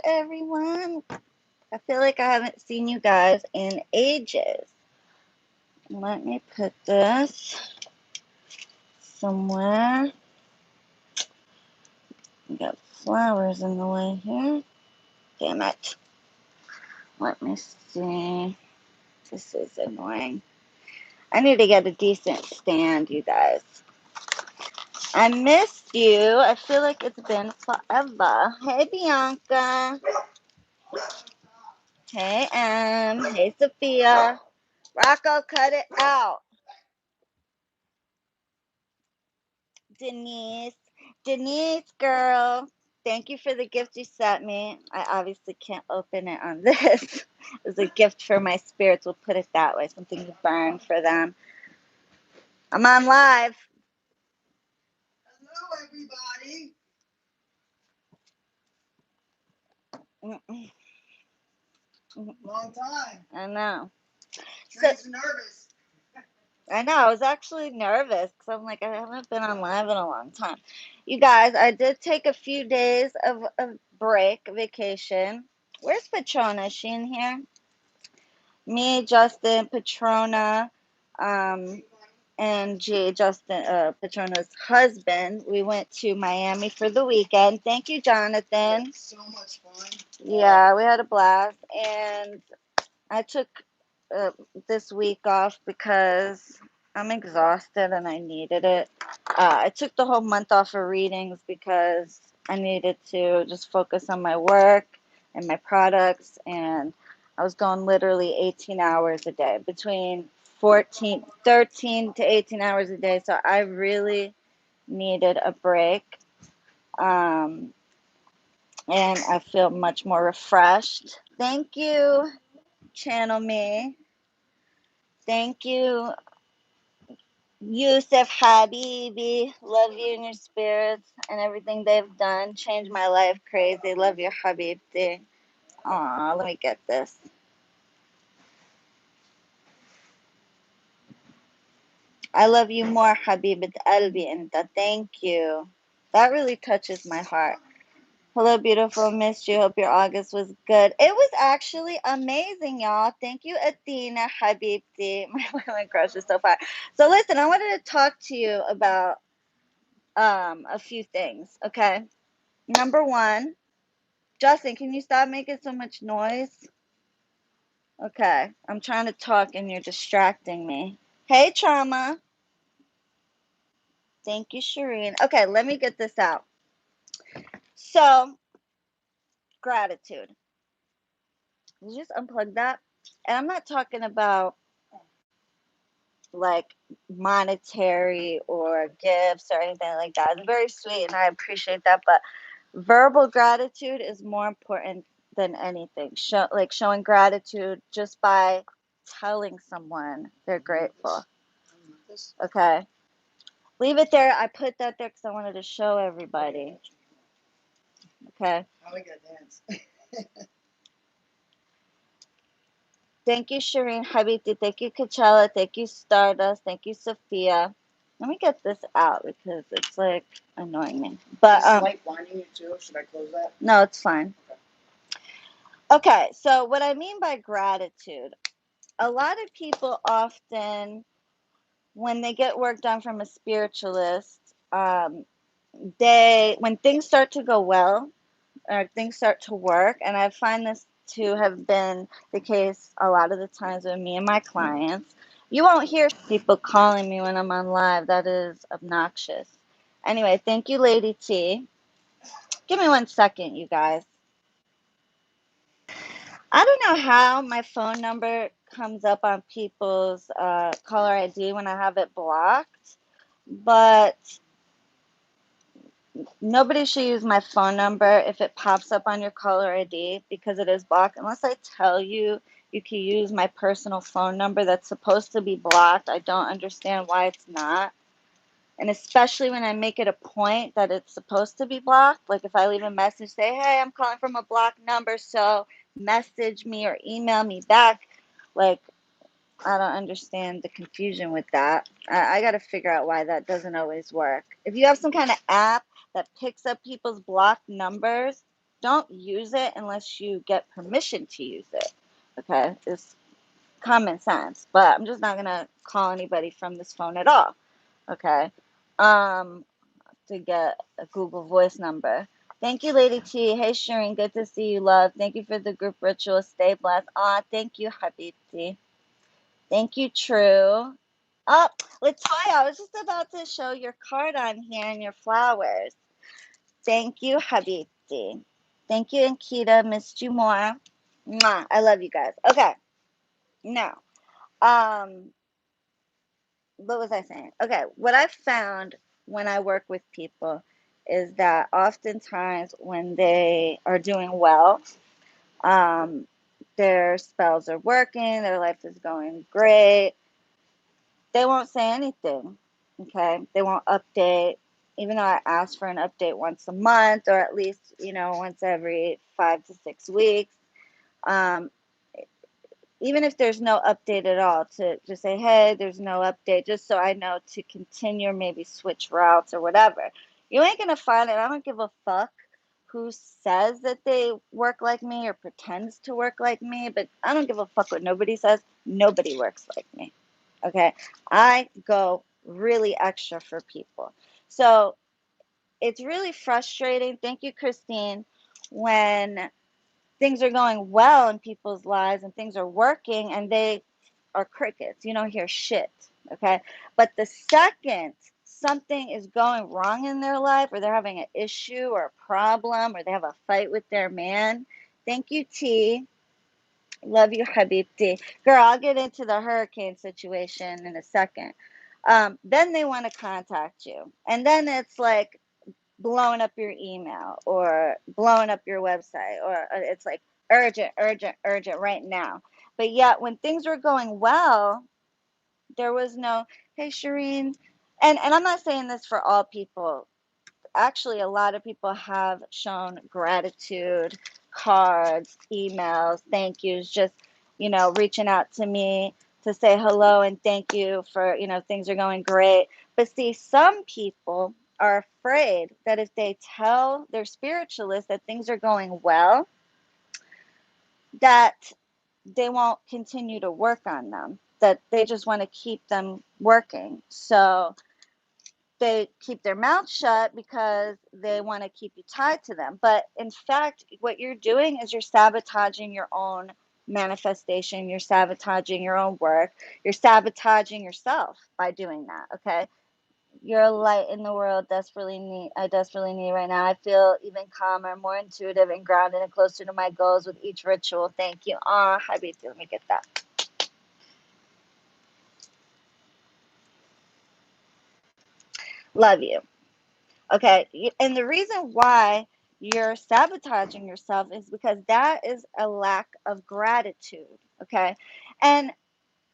everyone. I feel like I haven't seen you guys in ages. Let me put this somewhere. We got flowers in the way here. Damn it. Let me see. This is annoying. I need to get a decent stand, you guys. I missed you. I feel like it's been forever. Hey, Bianca. Hey, Hey, Sophia. Rocco, cut it out. Denise, girl. Thank you for the gift you sent me. I obviously can't open it on this. It's a gift for my spirits. We'll put it that way. Something to burn for them. I'm on live. Hello, everybody. Long time. I know. Trey's nervous. I know. I was actually nervous because I'm like, I haven't been on live in a long time. You guys, I did take a few days of break, vacation. Where's Patrona? Is she in here? Me, Justin, Patrona, and Patrona's husband. We went to Miami for the weekend. Thank you, Jonathan. So much fun. Yeah, we had a blast. And I took this week off because I'm exhausted and I needed it. I took the whole month off of readings because I needed to just focus on my work and my products. And I was going literally 18 hours a day, between 13 to 18 hours a day. So I really needed a break. And I feel much more refreshed. Thank you, Channel Me. Thank you, Yusuf Habibi. Love you and your spirits and everything they've done. Changed my life crazy. Love you, Habibti. Aw, let me get this. I love you more, Habibat Albi Inta. Thank you. That really touches my heart. Hello, beautiful. Missed you. Hope your August was good. It was actually amazing, y'all. Thank you, Athena Habibti. My women crush is so far. So listen, I wanted to talk to you about a few things. Okay. Number one, Justin, can you stop making so much noise? Okay. I'm trying to talk and you're distracting me. Hey, Trauma. Thank you, Shireen. Okay, let me get this out. So, gratitude. You just unplug that. And I'm not talking about like monetary or gifts or anything like that. It's very sweet and I appreciate that. But verbal gratitude is more important than anything. Showing gratitude just by telling someone they're grateful. Okay. Leave it there. I put that there because I wanted to show everybody. Okay. I like that dance. Thank you, Shireen Habiti. Thank you, Kachela. Thank you, Stardust. Thank you, Sophia. Let me get this out because it's like annoying me. But Is light blinding you too? Should I close that? No, it's fine. Okay, so what I mean by gratitude, a lot of people often, when they get work done from a spiritualist, when things start to go well or things start to work, and I find this to have been the case a lot of the times with me and my clients, you won't hear people calling me when I'm on live. That is obnoxious. Anyway, thank you, Lady T. Give me 1 second, you guys. I don't know how my phone number comes up on people's caller ID when I have it blocked, but nobody should use my phone number if it pops up on your caller ID because it is blocked. Unless I tell you you can use my personal phone number that's supposed to be blocked, I don't understand why it's not. And especially when I make it a point that it's supposed to be blocked, like if I leave a message, say, hey, I'm calling from a blocked number, so message me or email me back. Like, I don't understand the confusion with that. I got to figure out why that doesn't always work. If you have some kind of app that picks up people's blocked numbers, don't use it unless you get permission to use it. Okay, it's common sense. But I'm just not gonna call anybody from this phone at all. Okay, um, to get a Google Voice number. Thank you, Lady T. Hey, Shireen, good to see you, love. Thank you for the group ritual. Stay blessed. Ah, thank you, Habibti. Thank you, True. Oh, Latoya, I was just about to show your card on here and your flowers. Thank you, Habibti. Thank you, Ankita. Missed you more. Mwah. I love you guys. Okay, now, um, what was I saying? Okay, what I've found when I work with people is that oftentimes when they are doing well, um, their spells are working, their life is going great, they won't say anything. Okay, they won't update, even though I ask for an update once a month or at least, once every 5 to 6 weeks. Um, even if there's no update at all, to just say, hey, there's no update, just so I know to continue or maybe switch routes or whatever. You ain't gonna find it. I don't give a fuck who says that they work like me or pretends to work like me, but I don't give a fuck what nobody says. Nobody works like me. Okay. I go really extra for people. So it's really frustrating. Thank you, Christine, when things are going well in people's lives and things are working and they are crickets. You don't hear shit. Okay. But the second something is going wrong in their life or they're having an issue or a problem or they have a fight with their man, thank you, T. Love you, Habibti. Girl, I'll get into the hurricane situation in a second. Then they want to contact you. And then it's like blowing up your email or blowing up your website, or it's like urgent, urgent, urgent right now. But yet, when things were going well, there was no, hey, Shireen. And I'm not saying this for all people. Actually, a lot of people have shown gratitude, cards, emails, thank yous, just, reaching out to me to say hello and thank you for, things are going great. But see, some people are afraid that if they tell their spiritualist that things are going well, that they won't continue to work on them, that they just want to keep them working. So they keep their mouth shut because they want to keep you tied to them. But in fact, what you're doing is you're sabotaging your own manifestation, you're sabotaging your own work, you're sabotaging yourself by doing that. Okay. You're a light in the world I desperately need right now. I feel even calmer, more intuitive and grounded and closer to my goals with each ritual. Thank you. Ah, Habibti, let me get that. Love you. Okay. And the reason why you're sabotaging yourself is because that is a lack of gratitude. Okay. And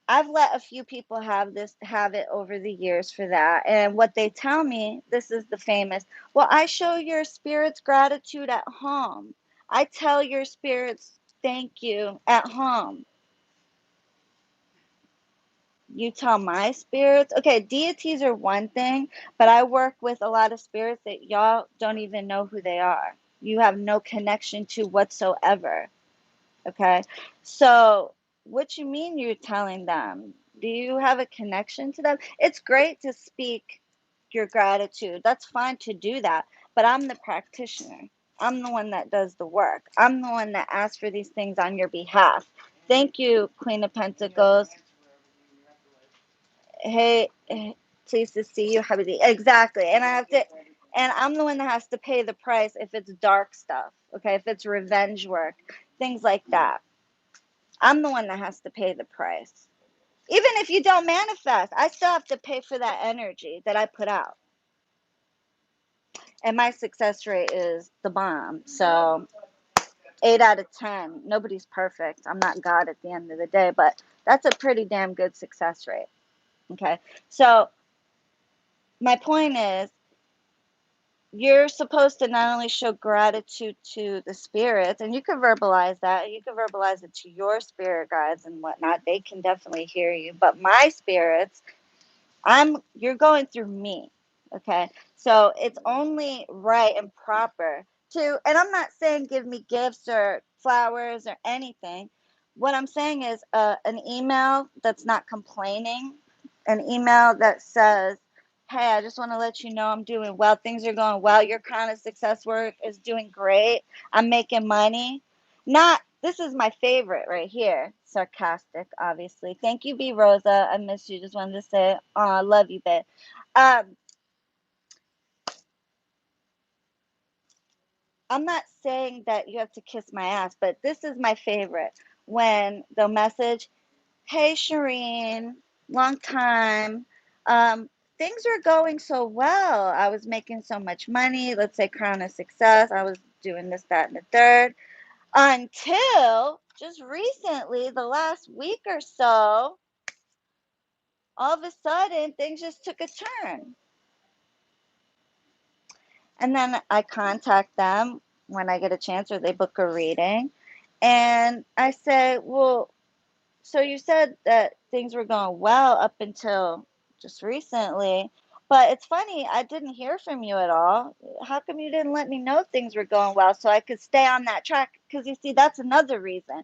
I've let a few people have it over the years for that. And what they tell me, this is the famous, well, I show your spirits gratitude at home. I tell your spirits thank you at home. You tell my spirits. Okay, deities are one thing, but I work with a lot of spirits that y'all don't even know who they are. You have no connection to whatsoever. Okay, so what you mean you're telling them? Do you have a connection to them? It's great to speak your gratitude. That's fine to do that, but I'm the practitioner. I'm the one that does the work. I'm the one that asks for these things on your behalf. Thank you, Queen of Pentacles. Hey, pleased to see you, Habibti. Exactly. And I'm the one that has to pay the price if it's dark stuff, okay? If it's revenge work, things like that. I'm the one that has to pay the price. Even if you don't manifest, I still have to pay for that energy that I put out. And my success rate is the bomb. So 8 out of 10. Nobody's perfect. I'm not God at the end of the day, but that's a pretty damn good success rate. Okay. So my point is, you're supposed to not only show gratitude to the spirits, and you can verbalize that, you can verbalize it to your spirit guides and whatnot. They can definitely hear you. But my spirits, you're going through me. Okay. So it's only right and proper to, and I'm not saying give me gifts or flowers or anything. What I'm saying is an email that's not complaining, an email that says, hey, I just want to let you know I'm doing well. Things are going well. Your crown of success work is doing great. I'm making money. Not, this is my favorite right here. Sarcastic, obviously. Thank you, B. Rosa. I miss you. Just wanted to say, I love you, babe. I'm not saying that you have to kiss my ass, but this is my favorite. When they'll message, hey, Shireen, long time. Um, Things were going so well. I was making so much money. Let's say crown of success. I was doing this, that, and the third. Until just recently, the last week or so, all of a sudden, things just took a turn. And then I contact them when I get a chance or they book a reading. And I say, well, so you said that things were going well up until just recently, but it's funny, I didn't hear from you at all. How come you didn't let me know things were going well so I could stay on that track? Because you see, that's another reason.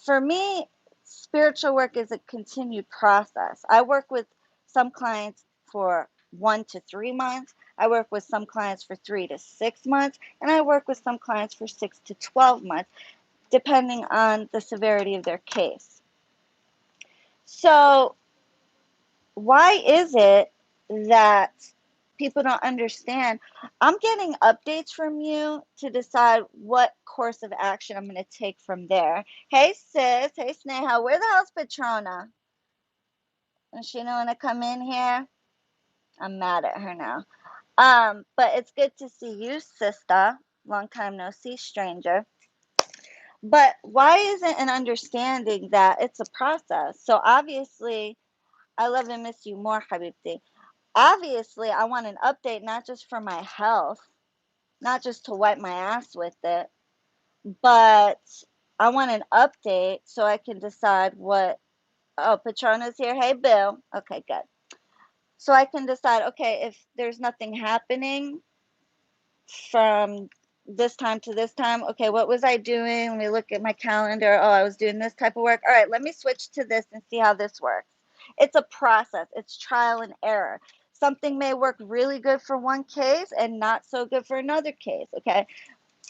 For me, spiritual work is a continued process. I work with some clients for 1 to 3 months. I work with some clients for 3 to 6 months, and I work with some clients for 6 to 12 months, depending on the severity of their case. So, why is it that people don't understand? I'm getting updates from you to decide what course of action I'm going to take from there. Hey, sis. Hey, Sneha. Where the hell's Petrona? Is she going to come in here? I'm mad at her now. But it's good to see you, sister. Long time no see, stranger. But why isn't an understanding that it's a process? So obviously, I love and miss you more, Habibti. Obviously, I want an update not just for my health, not just to wipe my ass with it, but I want an update so I can decide what. Oh, Patrona's here. Hey, Bill. Okay, good. So I can decide, okay, if there's nothing happening from this time to this time, okay, what was I doing? Let me look at my calendar. Oh, I was doing this type of work. All right, let me switch to this and see how this works. It's a process, it's trial and error. Something may work really good for one case and not so good for another case, okay?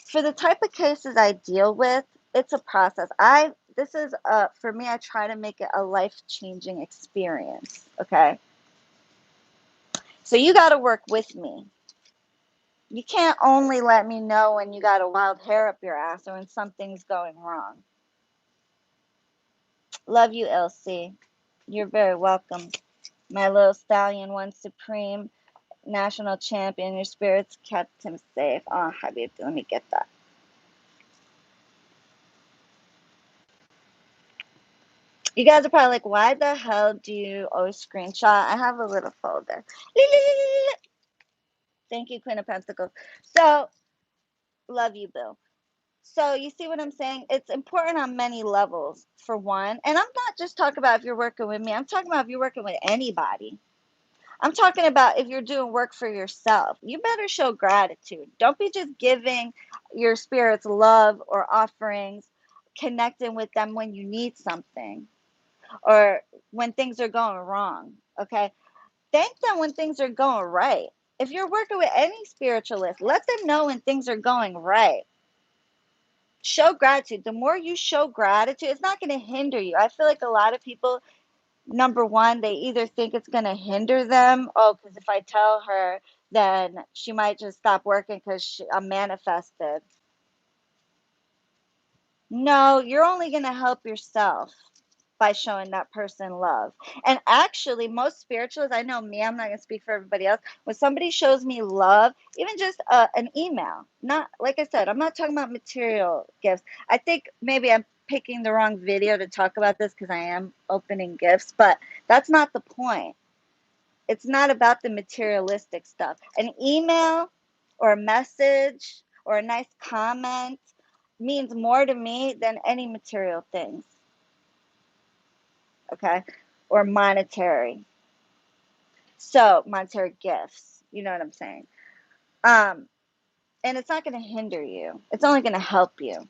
For the type of cases I deal with, it's a process. This is for me, I try to make it a life-changing experience, okay? So you got to work with me. You can't only let me know when you got a wild hair up your ass or when something's going wrong. Love you, Elsie. You're very welcome. My little stallion, one supreme national champion. Your spirits kept him safe. Oh, Habib, let me get that. You guys are probably like, why the hell do you always screenshot? I have a little folder. Thank you, Queen of Pentacles. So, love you, Bill. So you see what I'm saying? It's important on many levels, for one. And I'm not just talking about if you're working with me. I'm talking about if you're working with anybody. I'm talking about if you're doing work for yourself. You better show gratitude. Don't be just giving your spirits love or offerings, connecting with them when you need something or when things are going wrong. Okay? Thank them when things are going right. If you're working with any spiritualist, let them know when things are going right. Show gratitude. The more you show gratitude, it's not going to hinder you. I feel like a lot of people, number one, they either think it's going to hinder them. Oh, because if I tell her, then she might just stop working because I'm manifested. No, you're only going to help yourself by showing that person love. And actually, most spiritualists, I know me, I'm not going to speak for everybody else. When somebody shows me love, even just an email, not like I said, I'm not talking about material gifts. I think maybe I'm picking the wrong video to talk about this because I am opening gifts, but that's not the point. It's not about the materialistic stuff. An email or a message or a nice comment means more to me than any material things, okay? Or monetary. So, monetary gifts, you know what I'm saying? Um, and it's not going to hinder you. It's only going to help you.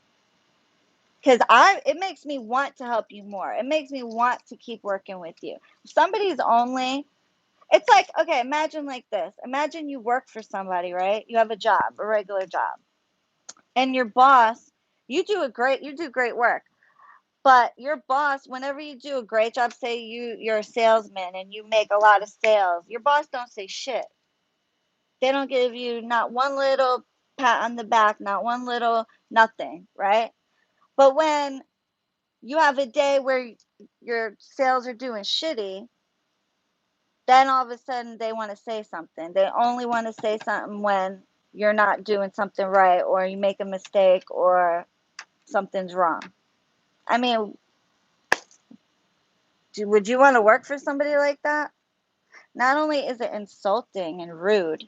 Because it makes me want to help you more. It makes me want to keep working with you. If somebody's only, it's like, okay, imagine like this. Imagine you work for somebody, right? You have a job, a regular job. And your boss, you do great work. But your boss, whenever you do a great job, say you're a salesman and you make a lot of sales, your boss don't say shit. They don't give you not one little pat on the back, not one little nothing, right? But when you have a day where your sales are doing shitty, then all of a sudden they want to say something. They only want to say something when you're not doing something right or you make a mistake or something's wrong. I mean, would you want to work for somebody like that? Not only is it insulting and rude,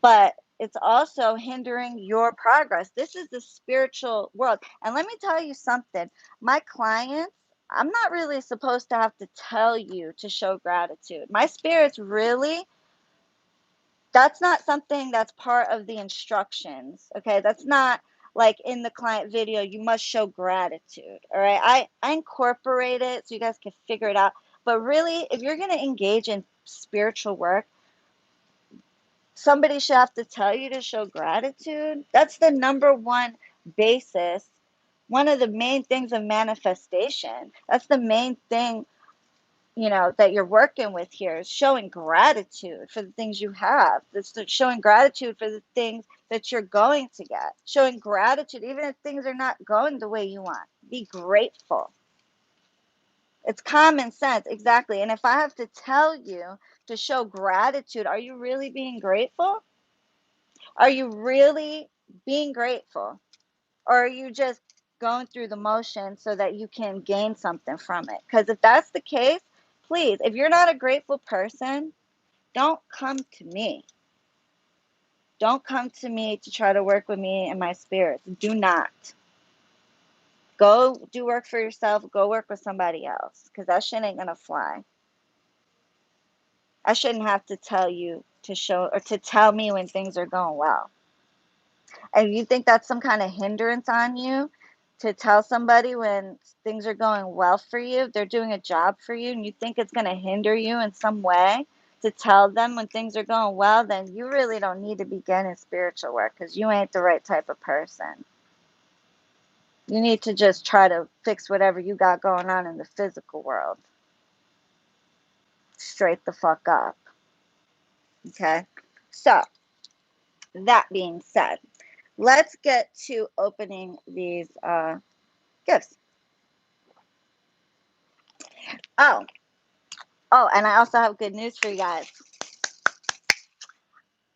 but it's also hindering your progress. This is the spiritual world. And let me tell you something. My clients, I'm not really supposed to have to tell you to show gratitude. My spirits really, that's not something that's part of the instructions. Okay. That's not like in the client video, you must show gratitude. All right. I incorporate it so you guys can figure it out. But really, if you're going to engage in spiritual work, somebody should have to tell you to show gratitude. That's the number one basis, one of the main things of manifestation. That's the main thing, that you're working with here is showing gratitude for the things you have. It's showing gratitude for the things that you're going to get. Showing gratitude, even if things are not going the way you want. Be grateful. It's common sense, exactly. And if I have to tell you to show gratitude, are you really being grateful? Are you really being grateful? Or are you just going through the motion so that you can gain something from it? Because if that's the case, please, if you're not a grateful person, don't come to me. Don't come to me to try to work with me and my spirits. Do not. Go do work for yourself. Go work with somebody else because that shit ain't going to fly. I shouldn't have to tell you to show or to tell me when things are going well. And you think that's some kind of hindrance on you to tell somebody when things are going well for you, they're doing a job for you, and you think it's going to hinder you in some way to tell them when things are going well, then you really don't need to begin in spiritual work because you ain't the right type of person. You need to just try to fix whatever you got going on in the physical world. Straight the fuck up. Okay? So, that being said, let's get to opening these gifts. Oh, and I also have good news for you guys.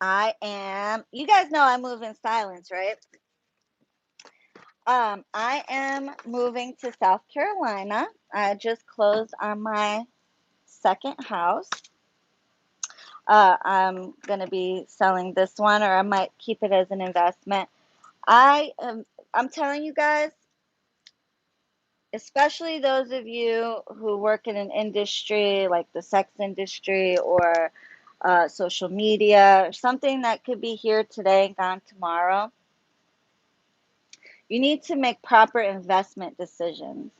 You guys know I move in silence, right? I am moving to South Carolina. I just closed on my second house. I'm going to be selling this one, or I might keep it as an investment. I'm telling you guys, especially those of you who work in an industry like the sex industry or social media, or something that could be here today and gone tomorrow, you need to make proper investment decisions.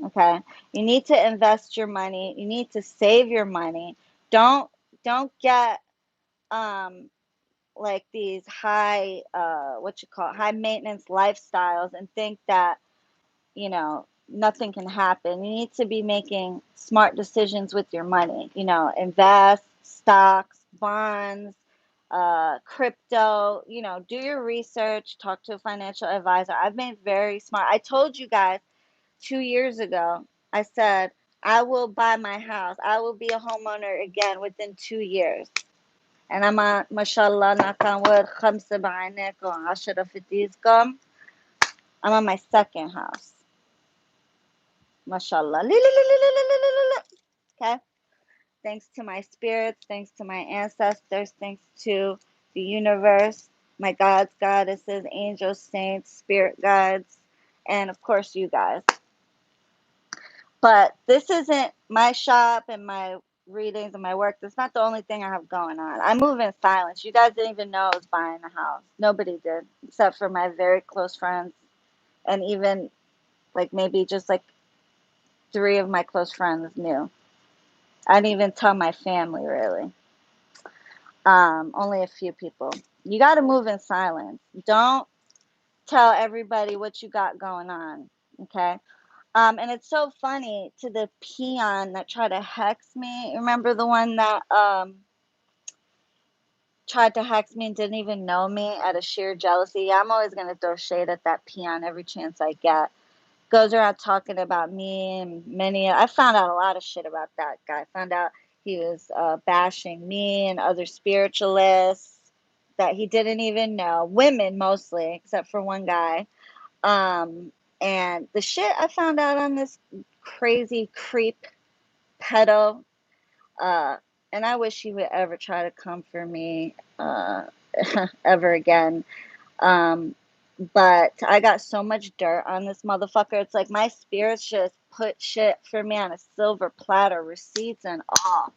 Okay, you need to invest your money. You need to save your money. Don't get like these high maintenance lifestyles and think that nothing can happen. You need to be making smart decisions with your money. Invest, stocks, bonds, crypto. Do your research, talk to a financial advisor. I've been very smart. I told you guys 2 years ago, I said, I will buy my house. I will be a homeowner again within 2 years. And I'm on, mashallah, knock on wood, khamsa ba'anaikum, ashara fitizkum. I'm on my second house. Mashallah. Okay. Thanks to my spirits, thanks to my ancestors, thanks to the universe, my gods, goddesses, angels, saints, spirit guides, and of course you guys. But this isn't my shop and my readings and my work, that's not the only thing I have going on. I move in silence. You guys didn't even know I was buying a house. Nobody did, except for my very close friends, and even like maybe just like three of my close friends knew. I didn't even tell my family really. Only a few people. You got to move in silence. Don't tell everybody what you got going on. Okay. And it's so funny to the peon that tried to hex me. Remember the one that tried to hex me and didn't even know me out of sheer jealousy? Yeah, I'm always gonna throw shade at that peon every chance I get. Goes around talking about me and many. I found out a lot of shit about that guy. I found out he was bashing me and other spiritualists that he didn't even know. Women mostly, except for one guy. Um, and the shit I found out on this crazy creep pedo, uh, and I wish he would ever try to come for me ever again. Um, but I got so much dirt on this motherfucker. It's like my spirits just put shit for me on a silver platter, receipts and all.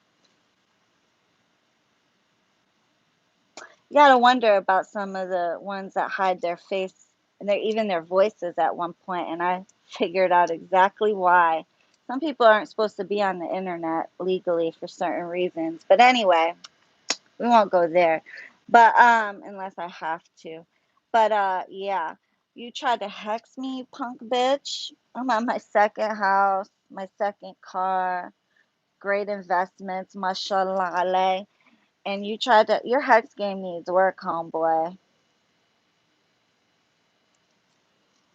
You gotta wonder about some of the ones that hide their face and even their voices at one point, and I figured out exactly why. Some people aren't supposed to be on the internet legally for certain reasons. But anyway, we won't go there. But unless I have to. But yeah. You tried to hex me, you punk bitch. I'm on my second house, my second car, great investments, mashallah. And you tried to, your hex game needs work, homeboy.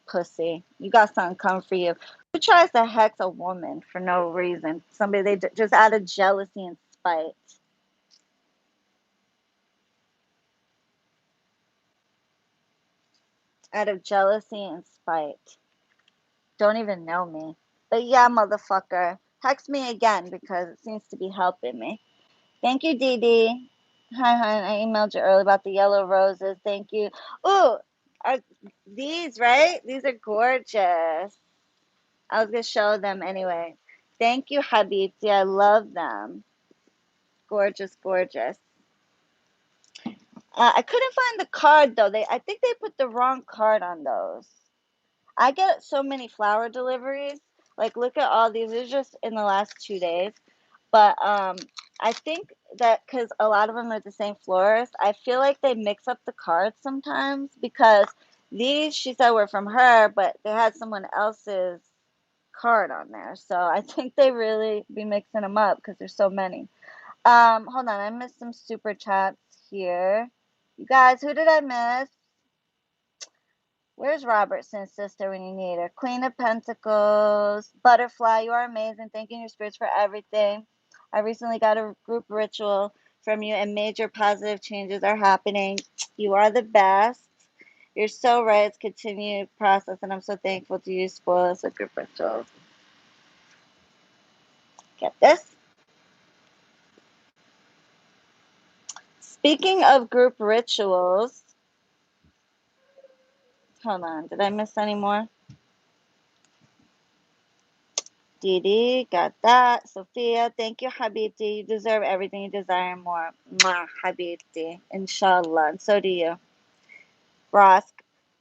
Pussy. You got something coming for you. Who tries to hex a woman for no reason? Somebody just out of jealousy and spite. Out of jealousy and spite. Don't even know me. But yeah, motherfucker. Hex me again because it seems to be helping me. Thank you, Dee Dee. Hi, hon. I emailed you earlier about the yellow roses. Thank you. Ooh, are these right? These are gorgeous. I was gonna show them anyway. Thank you, Habibti. I love them. Gorgeous, gorgeous. I couldn't find the card though. I think they put the wrong card on those. I get so many flower deliveries. Like, look at all these. These are just in the last 2 days. But I think that because a lot of them are the same florist, I feel like they mix up the cards sometimes because these she said were from her, but they had someone else's card on there. So I think they really be mixing them up because there's so many. Hold on, I missed some super chats here. You guys, who did I miss? Where's Robertson's sister when you need her? Queen of Pentacles, Butterfly, you are amazing. Thank you, your spirits, for everything. I recently got a group ritual from you, and major positive changes are happening. You are the best. You're so right. It's continued process, and I'm so thankful to you. Spoil us with group rituals. Get this. Speaking of group rituals, hold on. Did I miss any more? Dee Dee, got that. Sophia, thank you, Habibti. You deserve everything you desire and more. Mwah, Habibti. Inshallah. And so do you. Rosk,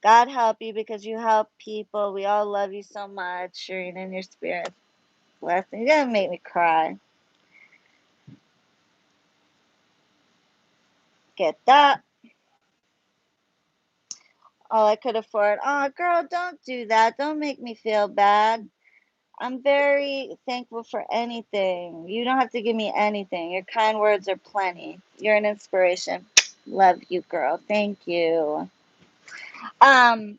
God help you because you help people. We all love you so much. Shireen in your spirit. Blessing. You're going to make me cry. Get that. All I could afford. Oh, girl, don't do that. Don't make me feel bad. I'm very thankful for anything. You don't have to give me anything. Your kind words are plenty. You're an inspiration. Love you, girl. Thank you. Um,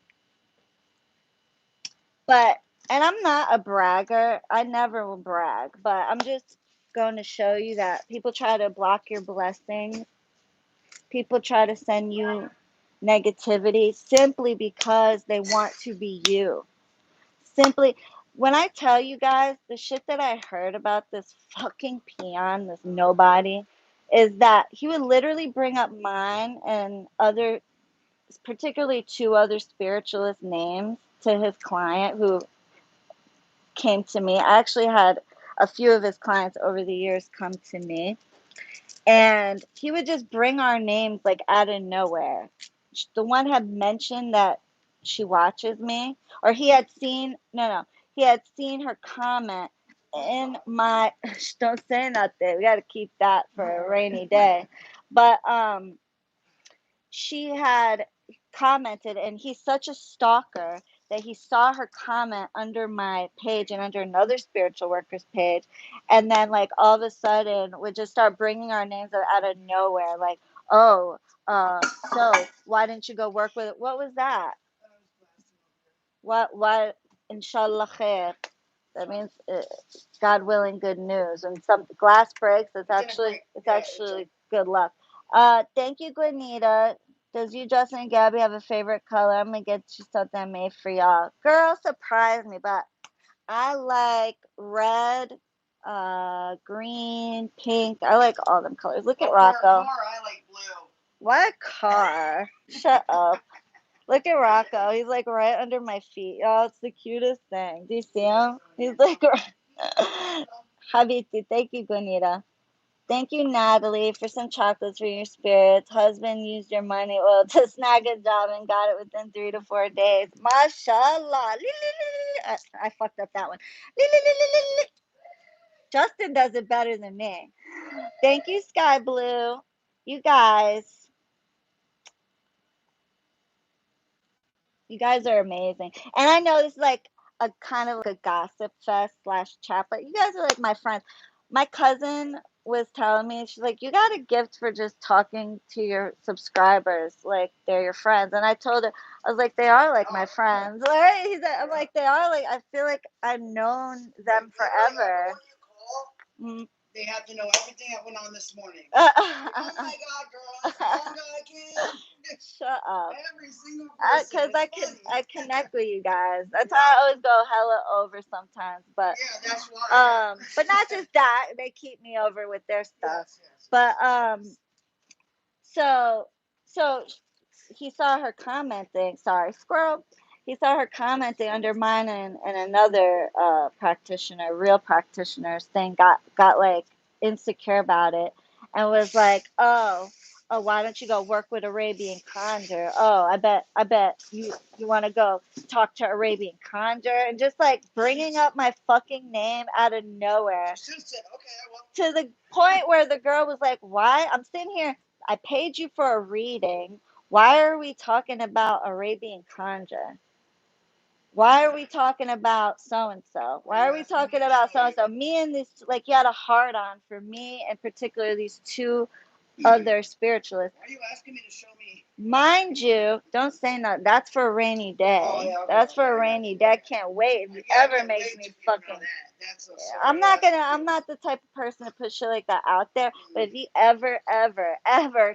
but and I'm not a bragger. I never will brag, but I'm just going to show you that people try to block your blessings. People try to send you negativity simply because they want to be you. Simply, when I tell you guys the shit that I heard about this fucking peon, this nobody, is that he would literally bring up mine and other, particularly two other spiritualist names to his client who came to me. I actually had a few of his clients over the years come to me, and he would just bring our names like out of nowhere. The one had mentioned that she watches me, or he had seen, no, he had seen her comment in my, don't say nothing. We got to keep that for a rainy day. But she had commented, and he's such a stalker that he saw her comment under my page and under another spiritual workers page, and then like all of a sudden would just start bringing our names out of nowhere, like, oh, so why didn't you go work with it? What was that? What inshallah khair? That means God willing, good news. When some glass breaks, it's actually good luck. Thank you, Gwenita. Does you, Justin, and Gabby have a favorite color? I'm gonna get you something made for y'all. Girl, surprise me, but I like red, green, pink. I like all them colors. Look at Rocco. Car, I like blue. What car? Shut up. Look at Rocco. He's like right under my feet. Oh, it's the cutest thing. Do you see him? He's like, Habibti. Thank you, Gunita. Thank you, Natalie, for some chocolates for your spirits. Husband used your money oil to snag a job and got it within 3 to 4 days. Mashallah. I fucked up that one. Justin does it better than me. Thank you, Sky Blue. You guys. You guys are amazing. And I know this is like a kind of like a gossip fest / chat, but you guys are like my friends. My cousin was telling me, she's like, you got a gift for just talking to your subscribers, like they're your friends. And I told her, I was like, they are like my friends. Right? I'm like, they are like, I feel like I've known them forever. Mm. They have to know everything that went on this morning. Oh my God, girl! How long I can? Shut up. Every single Because person. I connect with you guys. That's why I always go hella over sometimes. But yeah, that's why. but not just that, they keep me over with their stuff. Yes. But so he saw her commenting. Sorry, squirrel. He saw her commenting under mine and another practitioner, real practitioner's thing. Got like insecure about it and was like, oh, why don't you go work with Arabian Conjure? Oh, I bet you want to go talk to Arabian Conjure, and just like bringing up my fucking name out of nowhere. Said, okay, to the point where the girl was like, why? I'm sitting here. I paid you for a reading. Why are we talking about Arabian Conjure? Why are we talking about so and so? Why are we talking about so and so? Me and this, like, you had a hard on for me, and particularly these two other spiritualists. Why are you asking me to show me? Mind you, don't say nothing. That's for a rainy day. Oh, yeah, okay. That's for a rainy day. I can't wait if it ever makes me fucking. I'm not the type of person to put shit like that out there. But if he ever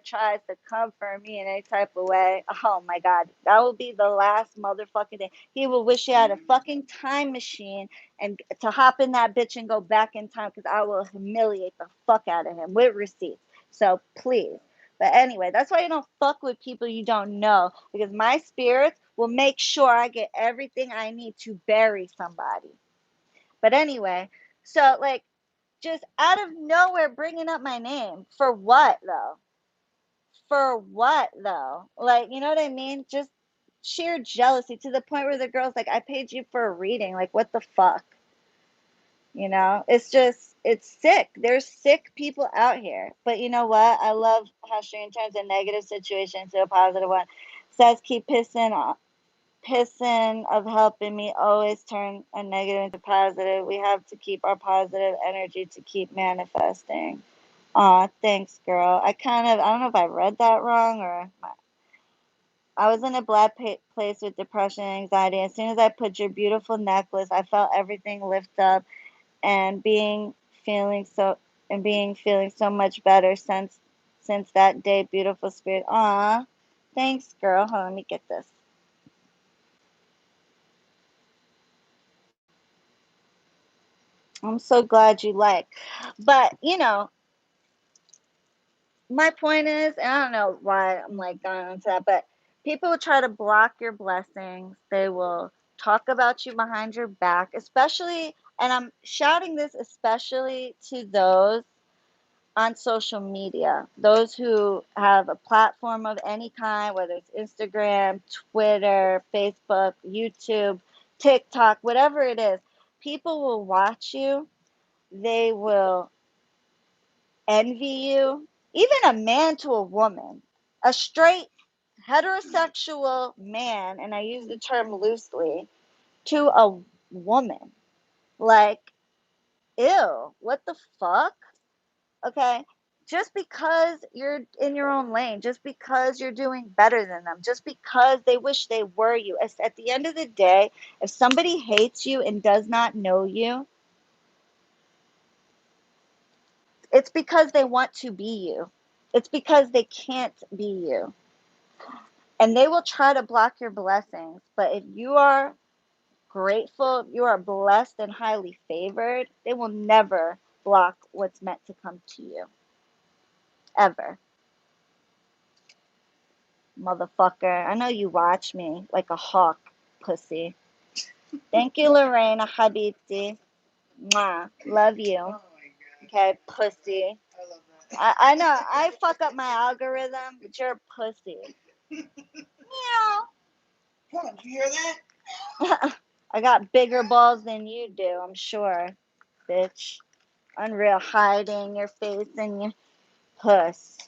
tries to come for me in any type of way, oh my God, that will be the last motherfucking day. He will wish he had a fucking time machine and to hop in that bitch and go back in time, because I will humiliate the fuck out of him with receipts. So please. But anyway, that's why you don't fuck with people you don't know, because my spirits will make sure I get everything I need to bury somebody. But anyway, so like just out of nowhere bringing up my name. For what though? For what though? Like, you know what I mean? Just sheer jealousy to the point where the girl's like, I paid you for a reading. Like, what the fuck? You know, it's sick. There's sick people out here. But you know what? I love how she turns a negative situation into a positive one. Says, keep pissing of helping me always turn a negative into positive. We have to keep our positive energy to keep manifesting. Aw, thanks, girl. I don't know if I read that wrong, or I was in a bad place with depression and anxiety. As soon as I put your beautiful necklace, I felt everything lift up, and being feeling so much better since that day. Beautiful spirit. Aw, thanks, girl. Hold on, let me get this. I'm so glad you like. But you know, my point is, and I don't know why I'm like going into that, but people will try to block your blessings. They will talk about you behind your back, especially And I'm shouting this especially to those on social media, those who have a platform of any kind, whether it's Instagram, Twitter, Facebook, YouTube, TikTok, whatever it is. People will watch you, they will envy you. Even a man to a woman, a straight heterosexual man, and I use the term loosely, to a woman. Like, ew, what the fuck? Okay? Just because you're in your own lane, just because you're doing better than them, just because they wish they were you. At the end of the day, if somebody hates you and does not know you, it's because they want to be you. It's because they can't be you. And they will try to block your blessings. But if you are grateful, if you are blessed and highly favored, they will never block what's meant to come to you. Ever. Motherfucker. I know you watch me like a hawk, pussy. Thank you, Lorena Habibti. Mwah. Love you. Oh my god. Okay, pussy. I love that. I know. I fuck up my algorithm, but you're a pussy. Meow. Come on, did you hear that? I got bigger balls than you do, I'm sure, bitch. Unreal, hiding your face and your puss.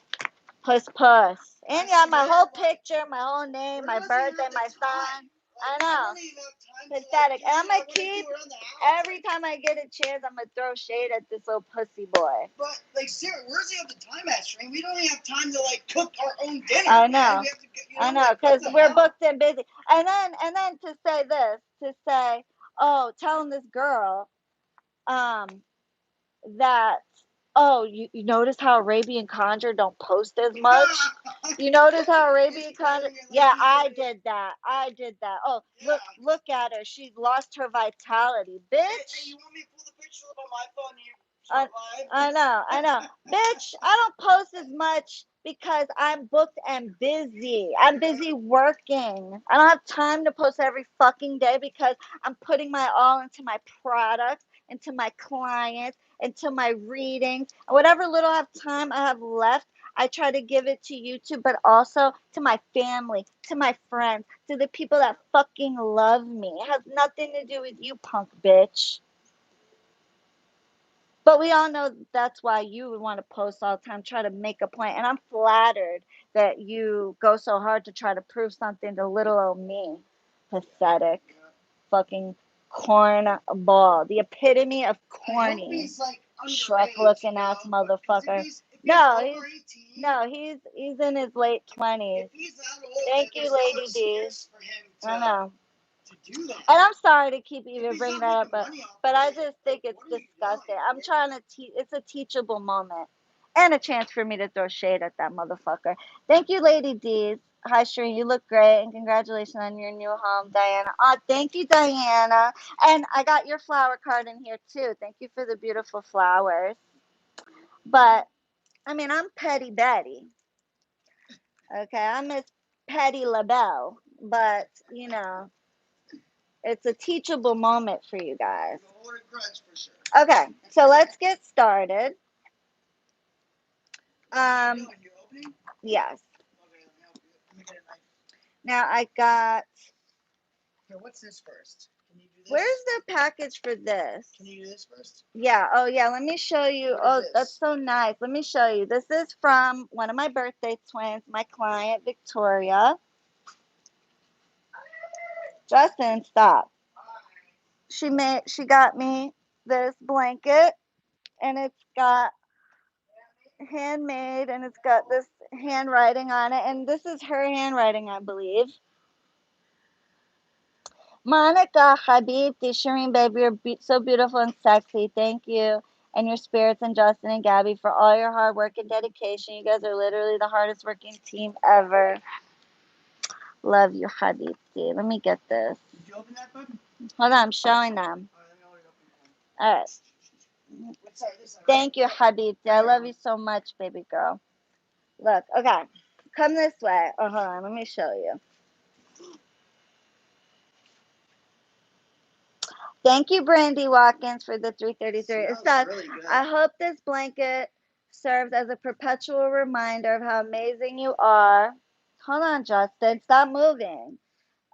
Puss, puss. And you have my whole picture, my whole name, my birthday, my sign. I know. Pathetic. And I'm going to keep, every time I get a chance, I'm going to throw shade at this little pussy boy. But, like, Sarah, where's the time at, Shrink? We don't even have time to, like, cook our own dinner. I know. Man. We have to get, I know, because we're booked and busy. And then to say this, to say, oh, telling this girl, that, oh, you notice how Arabian Conjure don't post as much? You notice how Arabian Conjure? Yeah, I did that. Oh, Yeah. look at her. She lost her vitality, bitch. Hey, you want me to pull the picture up on my phone? I know. Bitch, I don't post as much because I'm booked and busy. I'm busy working. I don't have time to post every fucking day because I'm putting my all into my products, into my clients, into my readings. And whatever little time I have left, I try to give it to YouTube, but also to my family, to my friends, to the people that fucking love me. It has nothing to do with you, punk bitch. But we all know that's why you would want to post all the time, try to make a point. And I'm flattered that you go so hard to try to prove something to little old me. Pathetic. Fucking corn ball. The epitome of corny. Shrek looking ass motherfucker. No, he's in his late 20s. Thank you, Lady D. I know. And I'm sorry to keep even bringing that up, but I just think it's disgusting. I'm trying to teach. It's a teachable moment and a chance for me to throw shade at that motherfucker. Thank you, Lady D. Hi, Shereen. You look great, and congratulations on your new home, Diana. Oh, thank you, Diana. And I got your flower card in here too. Thank you for the beautiful flowers. But I mean, I'm Petty Betty. Okay, I'm Miss Petty LaBelle, but you know. It's a teachable moment for you guys. Okay, so let's get started. Yes. Now I got. Here, what's this first? Can you do this? Where's the package for this? Can you do this first? Yeah. Oh, yeah. Let me show you. Oh, that's so nice. Let me show you. This is from one of my birthday twins, my client Victoria. Justin, stop. She got me this blanket, and it's got handmade, and it's got this handwriting on it, and this is her handwriting, I believe. Monica Habibti, Shireen, baby, you're so beautiful and sexy. Thank you. And your spirits and Justin and Gabby for all your hard work and dedication. You guys are literally the hardest working team ever. Love you, Habibti. Let me get this. Did you open that, bud? Hold on, I'm showing them. All right. Thank you, Habibti. I love you so much, baby girl. Look, okay. Come this way. Oh, hold on. Let me show you. Thank you, Brandy Watkins, for the 333. It Smells says, really good. I hope this blanket serves as a perpetual reminder of how amazing you are. Hold on, Justin. Stop moving.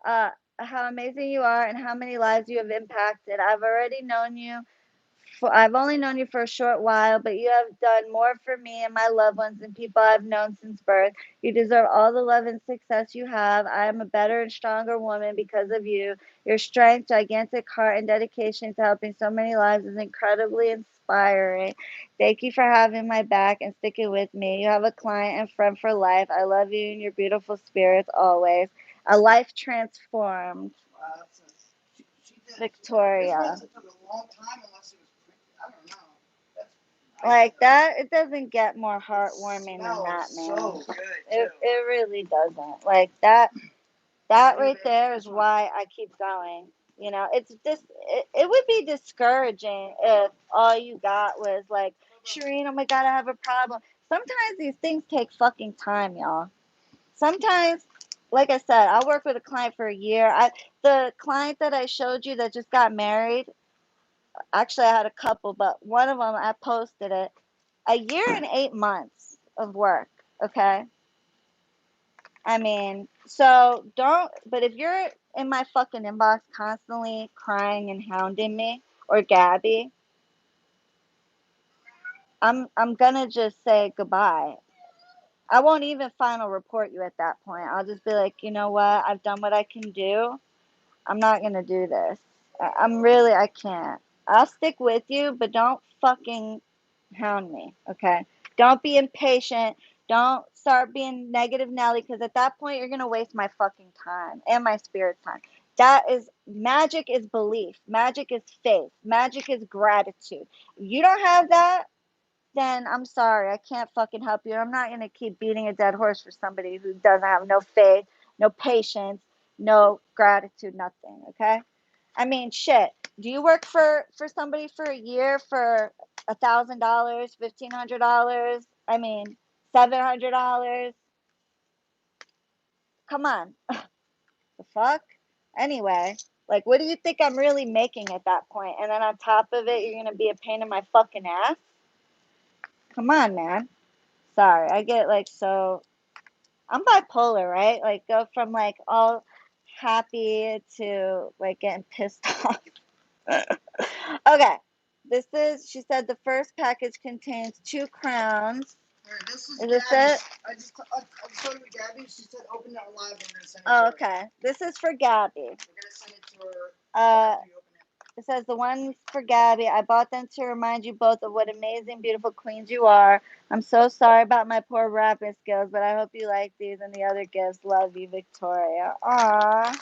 How amazing you are and how many lives you have impacted. I've only known you for a short while, but you have done more for me and my loved ones and people I've known since birth. You deserve all the love and success you have. I am a better and stronger woman because of you. Your strength, gigantic heart, and dedication to helping so many lives is incredibly inspiring. Thank you for having my back and sticking with me. You have a client and friend for life. I love you and your beautiful spirits always. A life transformed. Wow, that's she did. Victoria. This must have took a long time unless it was I don't know. That's Like that, it doesn't get more heartwarming than that, man. So good, it really doesn't. Like that right there is why I keep going. You know, it's just it would be discouraging if all you got was like, Shireen, oh my god, I have a problem. Sometimes these things take fucking time, y'all. Sometimes, like I said, I worked with a client for a year. The client that I showed you that just got married, actually I had a couple, but one of them I posted it. A year and 8 months of work, okay? I mean, so don't, but if you're in my fucking inbox constantly crying and hounding me, or Gabby, I'm gonna just say goodbye. I won't even final report you at that point. I'll just be like, you know what? I've done what I can do. I'm not gonna do this. I can't. I'll stick with you, but don't fucking hound me, okay? Don't be impatient. Don't start being negative Nelly, because at that point you're gonna waste my fucking time and my spirit time. That is magic is belief. Magic is faith. Magic is gratitude. If you don't have that, then I'm sorry. I can't fucking help you. I'm not gonna keep beating a dead horse for somebody who doesn't have no faith, no patience, no gratitude, nothing, okay? I mean, shit. Do you work for somebody for a year for $1,000, $1,500? I mean, $700? Come on, the fuck. Anyway, like, what do you think I'm really making at that point? And then on top of it, you're gonna be a pain in my fucking ass. Come on, man. Sorry, I get like so. I'm bipolar, right? Like, go from like all happy to like getting pissed off. Okay. She said the first package contains 2 crowns. This is this Gabby. it? I told you Gabby. She said open it live. I'm gonna send it. Oh, okay. This is for Gabby. We're gonna send it to her. It says the one's for Gabby. I bought them to remind you both of what amazing, beautiful queens you are. I'm so sorry about my poor rapping skills, but I hope you like these and the other gifts. Love you, Victoria. Aww. I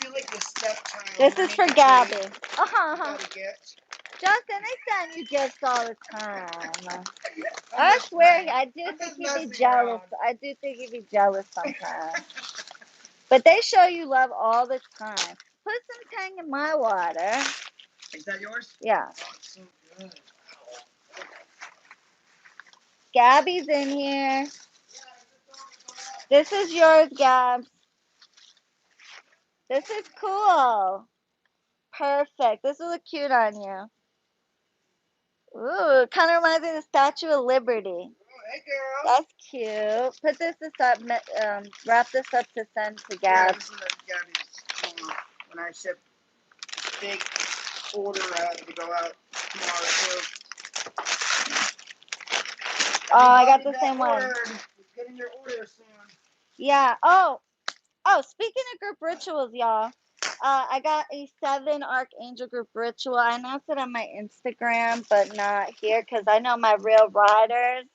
feel like the stepchild. This is for Gabby. Gift. Justin, they send you gifts all the time. I swear, I do think you'd be jealous. I do think you'd be jealous sometimes. But they show you love all the time. Put some Tang in my water. Is that yours? Yeah. Oh, it's so good. Gabby's in here. This is yours, Gabs. This is cool. Perfect. This will look cute on you. Ooh, kind of reminds me of the Statue of Liberty. Oh, hey, girl. That's cute. Put this up, wrap this up to send to Gabs. Yeah, Gabby's when I ship this big order to go out tomorrow too. Oh, I got the same one. Getting your order soon. Yeah. Oh, speaking of group rituals, y'all. I got a 7 Archangel group ritual. I announced it on my Instagram, but not here because I know my real riders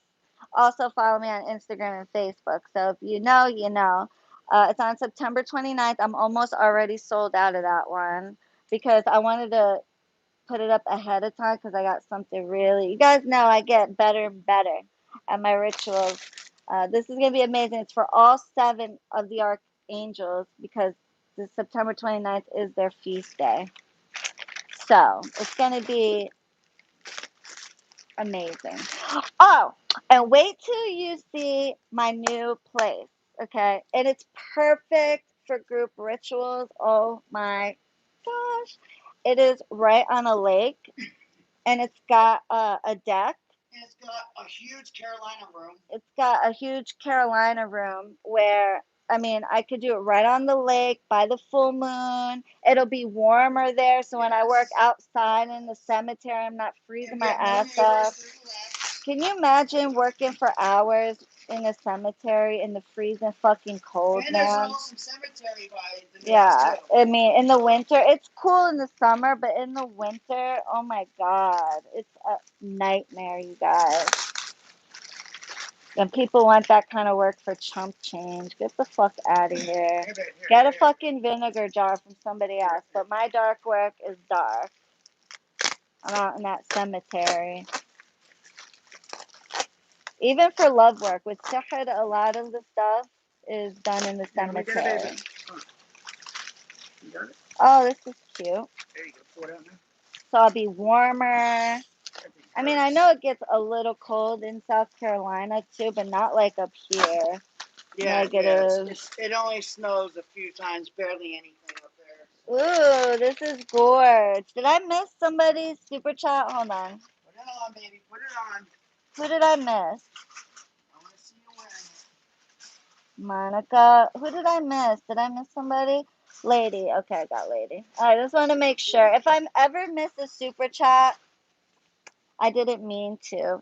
also follow me on Instagram and Facebook. So if you know, you know. It's on September 29th. I'm almost already sold out of that one because I wanted to put it up ahead of time because I got something really. You guys know I get better and better at my rituals. This is going to be amazing. It's for all 7 of the archangels because the September 29th is their feast day. So it's going to be amazing. Oh, and wait till you see my new place, okay? And it's perfect for group rituals. Oh my gosh. It is right on a lake, and it's got a deck. And it's got a huge Carolina room. It's got a huge Carolina room where, I mean, I could do it right on the lake by the full moon. It'll be warmer there, so when I work outside in the cemetery, I'm not freezing my ass off. Can you imagine working for hours in a cemetery in the freezing fucking cold, And there's an man? awesome cemetery by the Yeah, too. I mean, in the winter, it's cool in the summer, but in the winter, oh my God, it's a nightmare, you guys. And people want that kind of work for chump change. Get the fuck out of here. Get a fucking vinegar jar from somebody else. But my dark work is dark. I'm out in that cemetery. Even for love work, with Sihr, a lot of the stuff is done in the cemetery. You got it? Oh, this is cute. There you go. Pour it out now. So I'll be warmer. I mean, I know it gets a little cold in South Carolina too, but not like up here. Negative. It only snows a few times, barely anything up there. Ooh, this is gorge. Did I miss somebody's super chat? Hold on. Put it on, baby. Put it on. Who did I miss? I want to see you wearing it. Monica. Who did I miss? Did I miss somebody? Lady. Okay, I got Lady. I just want to make sure. If I'm ever miss a super chat, I didn't mean to.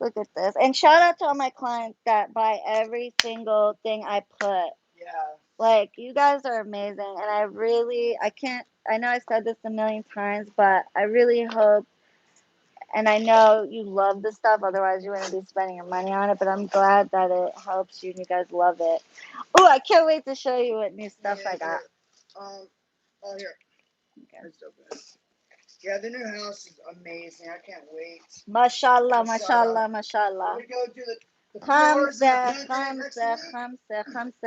Look at this. And shout out to all my clients that buy every single thing I put. Yeah. Like, you guys are amazing. And I know I said this a million times, but I really hope, and I know you love the stuff, otherwise you wouldn't be spending your money on it, but I'm glad that it helps you and you guys love it. Oh, I can't wait to show you what new stuff I got. Here. Okay. Let's open it. Yeah, the new house is amazing. I can't wait. Mashallah, mashallah, mashallah. We go do the Khamsa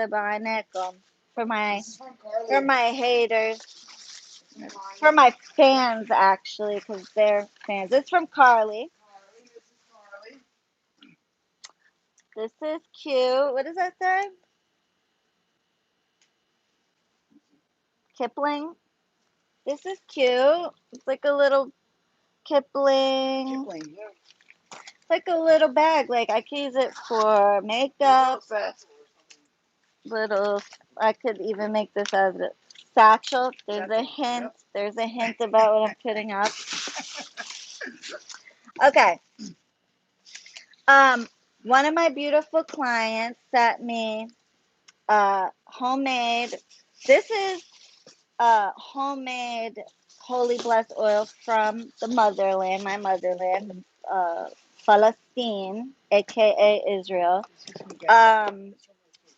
ba'anaikum. For my This is from Carly. haters. For my fans, actually, because they're fans. It's from Carly. This is Carly. This is cute. What does that say? Kipling. This is cute. It's like a little Kipling. Yeah. It's like a little bag. Like I could use it for makeup. Or little. I could even make this as a satchel. There's a hint. Yep. There's a hint about what I'm putting up. Okay. One of my beautiful clients sent me homemade. This is homemade holy blessed oil from the motherland, my motherland, Palestine, aka Israel.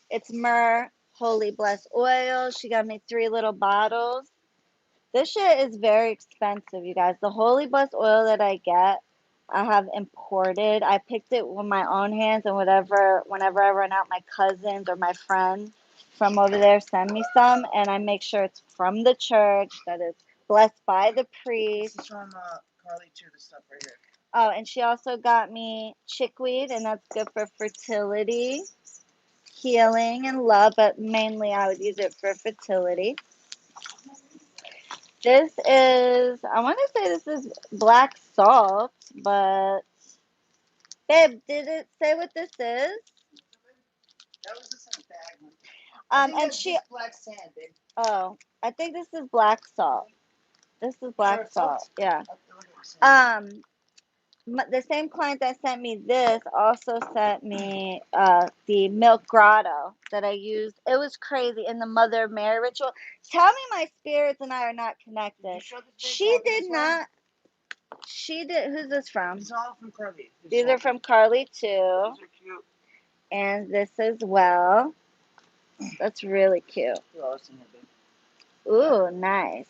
It's myrrh holy blessed oil. She got me 3 little bottles. This shit is very expensive, you guys. The holy blessed oil that I get, I have imported. I picked it with my own hands, and whenever I run out, my cousins or my friends from over there send me some, and I make sure it's from the church, that it's blessed by the priest. This is from Carly too, the stuff right here. Oh, and she also got me chickweed, and that's good for fertility, healing, and love, but mainly I would use it for fertility. This is, I want to say this is black salt, but babe, did it say what this is? That was just in a bag. I think that's just black sand, babe. Oh, I think this is black salt. This is black salt. Yeah. The same client that sent me this also sent me the milk grotto that I used. It was crazy in the Mother Mary ritual. Tell me my spirits and I are not connected. She did not. She did. Who's this from? It's all from Carly. These are from Carly too. These are cute. And this as well. That's really cute. Ooh, nice.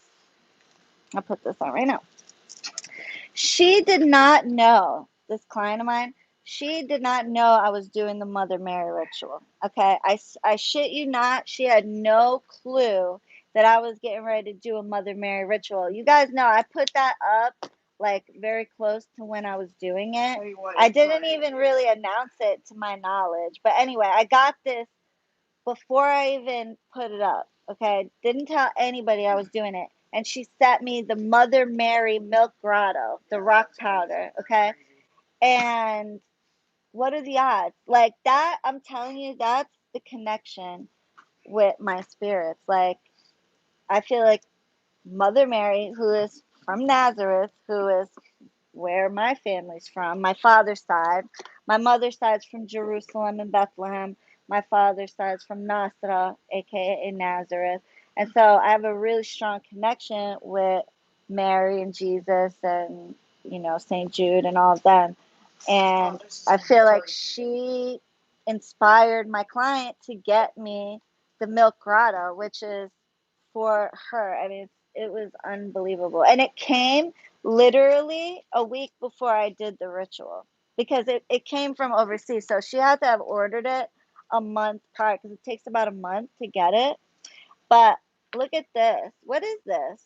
I'll put this on right now. She did not know, this client of mine, she did not know I was doing the Mother Mary ritual. Okay, I shit you not, she had no clue that I was getting ready to do a Mother Mary ritual. You guys know I put that up like very close to when I was doing it. I didn't even really announce it to my knowledge. But anyway, I got this before I even put it up. Okay, didn't tell anybody I was doing it. and she sent me the Mother Mary Milk Grotto, the rock powder, okay? And what are the odds? Like that, I'm telling you, that's the connection with my spirits. Like, I feel like Mother Mary, who is from Nazareth, who is where my family's from, my father's side. My mother's side's from Jerusalem and Bethlehem. My father's side's from Nasra, aka Nazareth. And so I have a really strong connection with Mary and Jesus and, St. Jude and all of them. And I feel like she inspired my client to get me the Milk Grotto, which is for her. I mean, it was unbelievable. And it came literally a week before I did the ritual because it came from overseas. So she had to have ordered it a month prior because it takes about a month to get it. But look at this. What is this?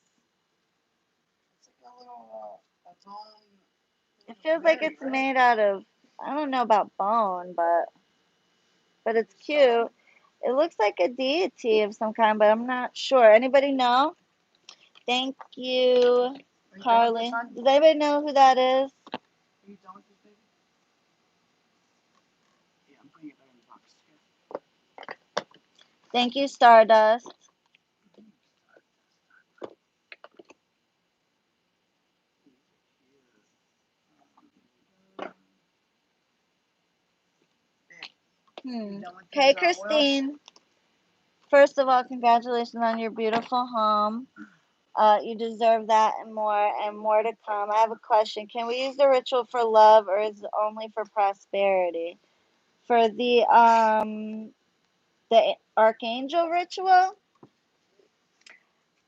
It's like a little its own. It feels like it's made out of, I don't know about bone, but it's cute. It looks like a deity of some kind, but I'm not sure. Anybody know? Thank you, Carly. Does anybody know who that is? Are you done with this, baby? Yeah, I'm putting it back in the box. Thank you, Stardust. Hey, Christine. First of all, congratulations on your beautiful home. You deserve that and more to come. I have a question. Can we use the ritual for love or is it only for prosperity? For the archangel ritual,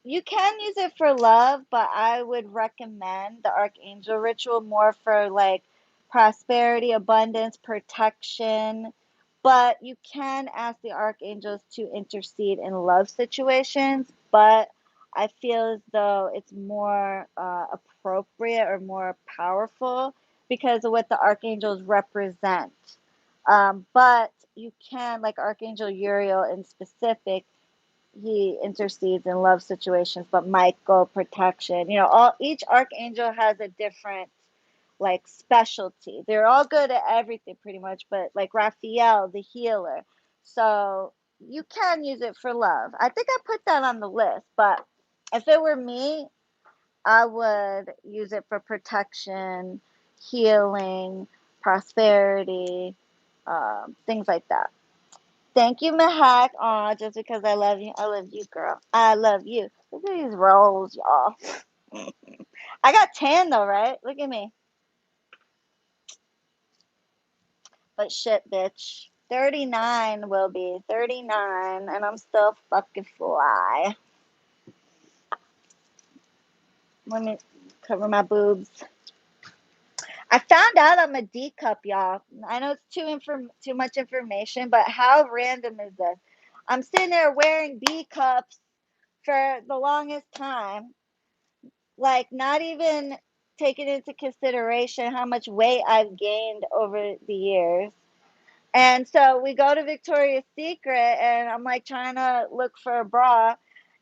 you can use it for love, but I would recommend the archangel ritual more for like prosperity, abundance, protection. But you can ask the archangels to intercede in love situations, but I feel as though it's more appropriate or more powerful because of what the archangels represent. But you can, like Archangel Uriel in specific, he intercedes in love situations, but Michael protection. Each archangel has a different like specialty. They're all good at everything pretty much, but like Raphael, the healer. So you can use it for love. I think I put that on the list, but if it were me, I would use it for protection, healing, prosperity, things like that. Thank you, Mahak. Aw, just because I love you. I love you, girl. I love you. Look at these rolls, y'all. I got tan though, right? Look at me. But shit, bitch. 39 will be 39, and I'm still fucking fly. Let me cover my boobs. I found out I'm a D cup, y'all. I know it's too much information, but how random is this? I'm sitting there wearing B cups for the longest time, like not even taking into consideration how much weight I've gained over the years. And so we go to Victoria's Secret, and I'm like trying to look for a bra,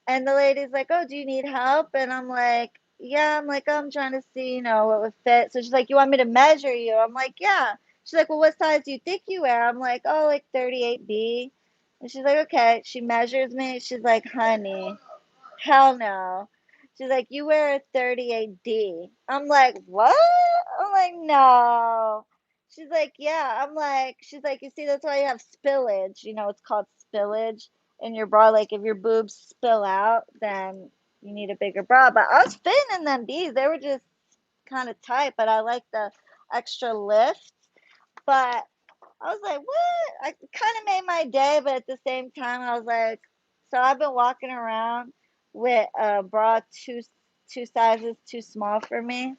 and the lady's like, "Oh, do you need help?" And I'm like, "Yeah." I'm like, "I'm trying to see, what would fit." So she's like, "You want me to measure you?" I'm like, "Yeah." She's like, "Well, what size do you think you wear?" I'm like, "Oh, like 38B." And she's like, "Okay." She measures me. She's like, "Honey, hell no." She's like, "You wear a 38D." I'm like, "What?" I'm like, "No." She's like, "Yeah." She's like, "You see, that's why you have spillage. It's called spillage in your bra. Like, if your boobs spill out, then you need a bigger bra." But I was fitting in them D's. They were just kind of tight, but I like the extra lift. But I was like, what? I kind of made my day, but at the same time, I was like, so I've been walking around with a bra two sizes too small for me.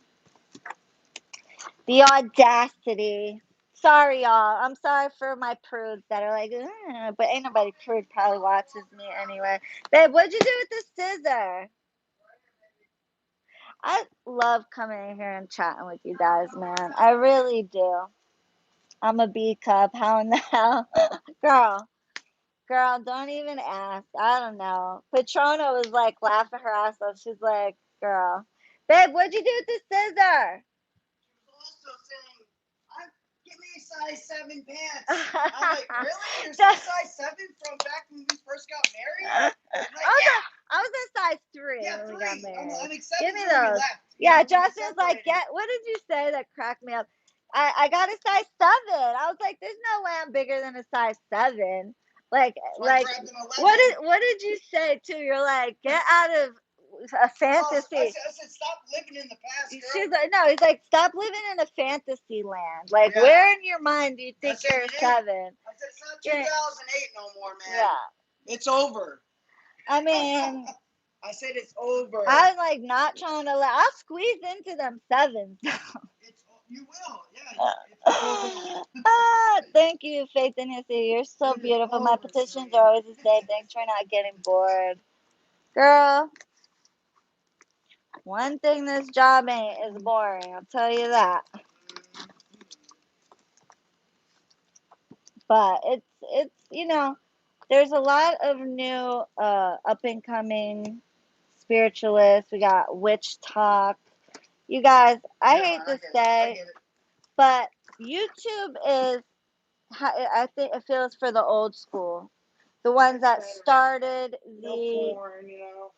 The audacity. Sorry, y'all. I'm sorry for my prudes that are like, but ain't nobody prude probably watches me anyway. Babe, what'd you do with the scissor? I love coming in here and chatting with you guys, man. I really do. I'm a B cup. How in the hell? Girl. Girl, don't even ask. I don't know. Patrona was like laughing her ass off. She's like, girl, babe, what'd you do with the scissor? She was also saying, give me a size 7 pants. I'm like, really? You're still size 7 from back when we first got married? Like, yeah. I was in size 3 Yeah, when 3. we got married. I'm like, 7 Give me when we those. left. Yeah, When we Justin's like, separated. what did you say that cracked me up? I got a size 7. I was like, there's no way I'm bigger than a size 7. Like, So I grabbed an 11. what did you say too? You're like, get out of a fantasy. I said, stop living in the past, girl. She's like, no, he's like, stop living in a fantasy land. Like, Yeah. where in your mind do you think I said, you're 7? I said, it's not 2008 no more, man. Yeah. It's over. I mean, I said it's over. I'm like not trying to I'll squeeze into them 7s. You will, yeah. Thank you, Faith and Hissy. You're so beautiful. My petitions sweetie. are always the same. Thanks for not getting bored. Girl, one thing this job ain't is boring. I'll tell you that. But it's there's a lot of new up and coming spiritualists. We got witch talk. You guys, I hate to say, but YouTube is, I think it feels for the old school, the ones that started the No porn, you know.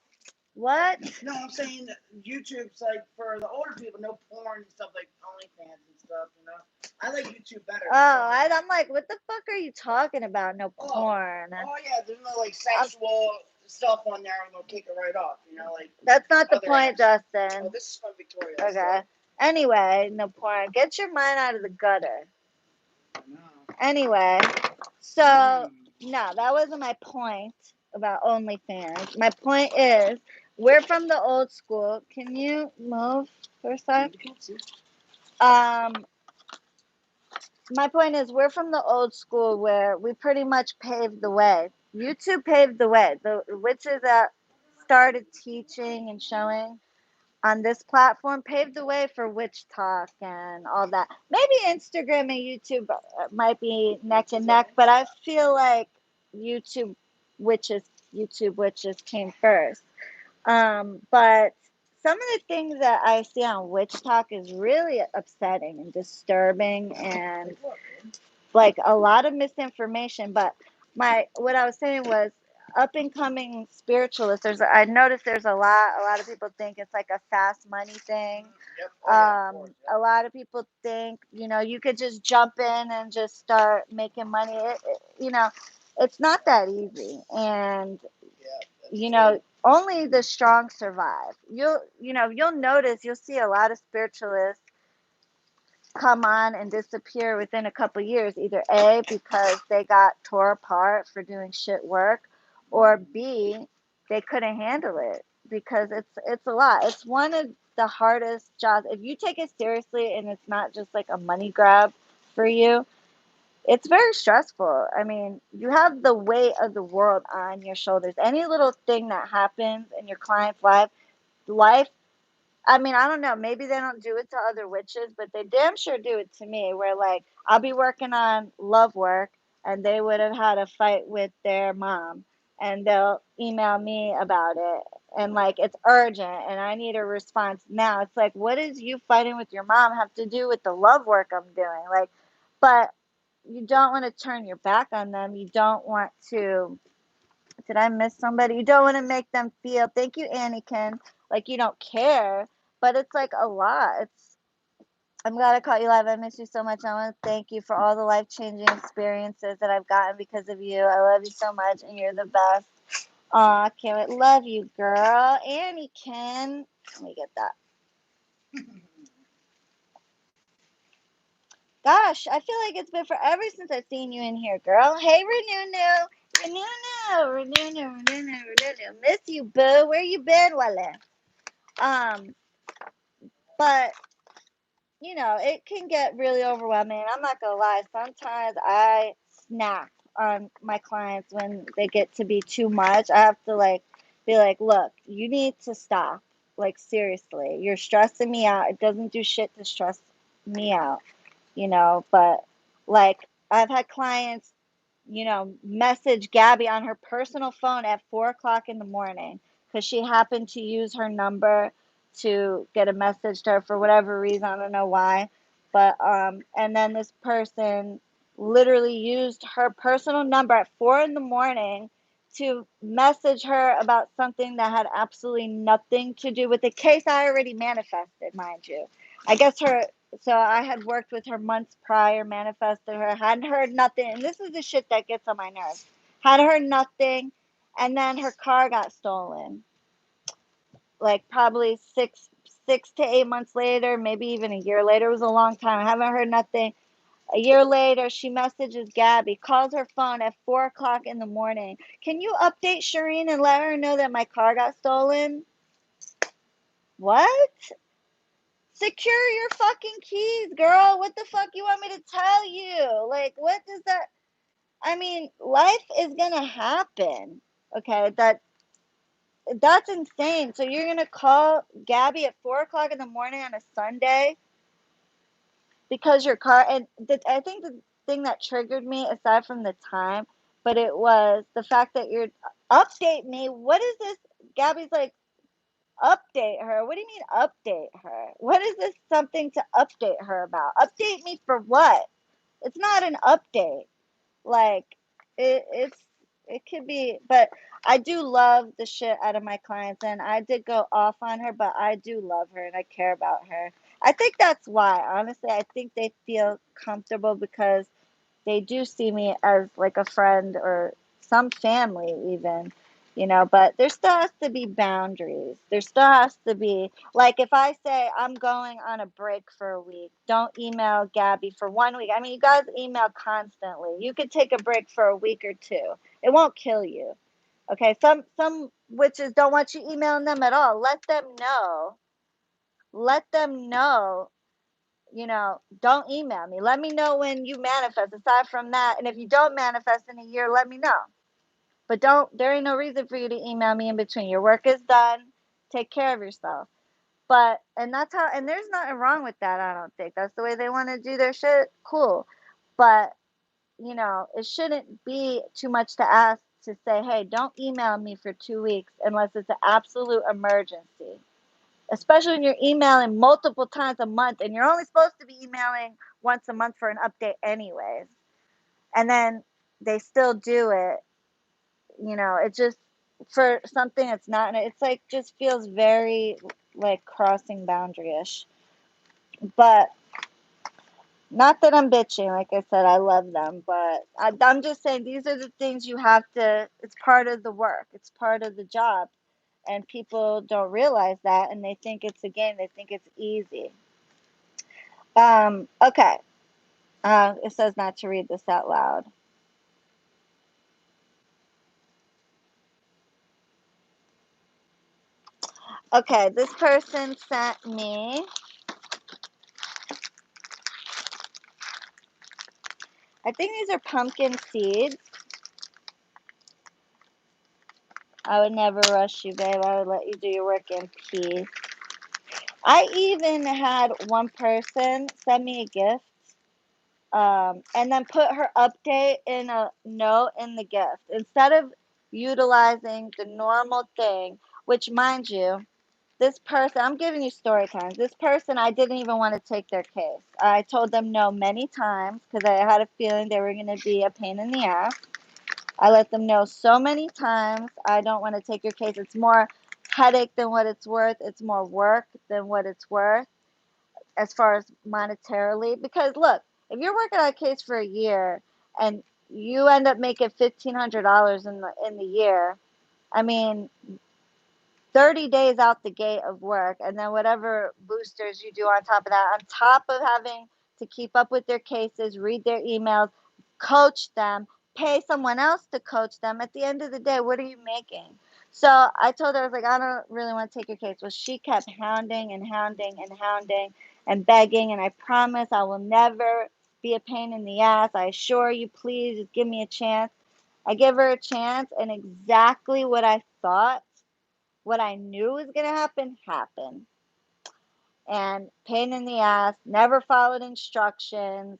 what? No, I'm saying that YouTube's like for the older people, no porn and stuff like OnlyFans and stuff, you know. I like YouTube better. Oh, I'm like, what the fuck are you talking about? No porn. Oh yeah, there's no like sexual stuff on there. I'm gonna take it right off, you know, like. That's not the other point, apps. Justin. Oh, this is from Victoria. Okay. Anyway, no porn. Get your mind out of the gutter. Anyway, so no, that wasn't my point about OnlyFans. My point is, we're from the old school. Can you move for a sec? My point is, we're from the old school where we pretty much paved the way. YouTube paved the way. The witches that started teaching and showing on this platform paved the way for witch talk and all that. Maybe Instagram and YouTube might be neck and neck, but I feel like YouTube witches came first. But some of the things that I see on witch talk is really upsetting and disturbing, and like a lot of misinformation. But what I was saying was, up and coming spiritualists, I noticed there's a lot of people think it's like a fast money thing. A lot of people think, you could just jump in and just start making money. It's not that easy. And only the strong survive. You'll notice, you'll see a lot of spiritualists come on and disappear within a couple years, either A, because they got tore apart for doing shit work, or B, they couldn't handle it, because it's a lot. It's one of the hardest jobs. If you take it seriously and it's not just like a money grab for you, it's very stressful. I mean, you have the weight of the world on your shoulders. Any little thing that happens in your client's life, I mean, I don't know. Maybe they don't do it to other witches, but they damn sure do it to me. Where like I'll be working on love work, and they would have had a fight with their mom, and they'll email me about it, and like it's urgent, and I need a response now. It's like, what does you fighting with your mom have to do with the love work I'm doing? Like, but you don't want to turn your back on them. You don't want to. Did I miss somebody? You don't want to make them feel, thank you, Anakin, like you don't care. But it's like a lot. I'm glad I caught you live. I miss you so much. I want to thank you for all the life changing experiences that I've gotten because of you. I love you so much, and you're the best. Aw, can't wait. Love you, girl. Anakin. Let me get that. Gosh, I feel like it's been forever since I've seen you in here, girl. Hey, Renunu. Miss you, boo. Where you been, Wale? But it can get really overwhelming. I'm not gonna lie. Sometimes I snap on my clients when they get to be too much. I have to be like, look, you need to stop. Like seriously, you're stressing me out. It doesn't do shit to stress me out, But like I've had clients message Gabby on her personal phone at 4 o'clock in the morning because she happened to use her number to get a message to her for whatever reason. I don't know why. But, and then this person literally used her personal number at 4 in the morning to message her about something that had absolutely nothing to do with the case I already manifested, mind you. I guess so I had worked with her months prior, manifested her, hadn't heard nothing. And this is the shit that gets on my nerves. Hadn't heard nothing. And then her car got stolen. Like probably 6 to 8 months later, maybe even a year later. It was a long time. I haven't heard nothing. A year later, she messages Gabby, calls her phone at 4 o'clock in the morning. Can you update Shireen and let her know that my car got stolen? What? Secure your fucking keys, girl. What the fuck you want me to tell you? Like, what does that? I mean, life is gonna happen. Okay, that's insane. So you're gonna call Gabby at 4 o'clock in the morning on a Sunday because your car and I think the thing that triggered me, aside from the time, but it was the fact that you're update me. What is this? Gabby's like, update her. What do you mean update her? What is this something to update her about? Update me for what? It's not an update. Like it could be, but I do love the shit out of my clients, and I did go off on her, but I do love her and I care about her. I think that's why, honestly, I think they feel comfortable because they do see me as like a friend or some family even, but there still has to be boundaries. There still has to be, like, if I say I'm going on a break for a week, don't email Gabby for 1 week. I mean, you guys email constantly. You could take a break for a week or two. It won't kill you. Okay, some witches don't want you emailing them at all. Let them know. Let them know, don't email me. Let me know when you manifest. Aside from that, and if you don't manifest in a year, let me know. But there ain't no reason for you to email me in between. Your work is done. Take care of yourself. And that's how, and there's nothing wrong with that, I don't think. That's the way they want to do their shit. Cool. But, it shouldn't be too much to ask to say, hey, don't email me for 2 weeks unless it's an absolute emergency, especially when you're emailing multiple times a month and you're only supposed to be emailing once a month for an update anyways, and then they still do it. It just, for something that's not, it's like, just feels very like crossing boundary-ish. But not that I'm bitching. Like I said, I love them, but I'm just saying these are the things you have to, it's part of the work, it's part of the job. And people don't realize that, and they think it's a game. They think it's easy. Okay. It says not to read this out loud. Okay, this person sent me, I think these are pumpkin seeds. I would never rush you, babe. I would let you do your work in peace. I even had one person send me a gift, and then put her update in a note in the gift instead of utilizing the normal thing, which, mind you, this person, I'm giving you story times. This person, I didn't even want to take their case. I told them no many times because I had a feeling they were going to be a pain in the ass. I let them know so many times, I don't want to take your case. It's more headache than what it's worth. It's more work than what it's worth as far as monetarily. Because look, if you're working on a case for a year and you end up making $1,500 in the year, I mean, 30 days out the gate of work, and then whatever boosters you do on top of that, on top of having to keep up with their cases, read their emails, coach them, pay someone else to coach them. At the end of the day, what are you making? So I told her, I was like, I don't really want to take your case. Well, she kept hounding and hounding and hounding and begging, and I promise I will never be a pain in the ass. I assure you, please just give me a chance. I give her a chance, and exactly what I thought, what I knew was going to happen, happened. And pain in the ass, never followed instructions,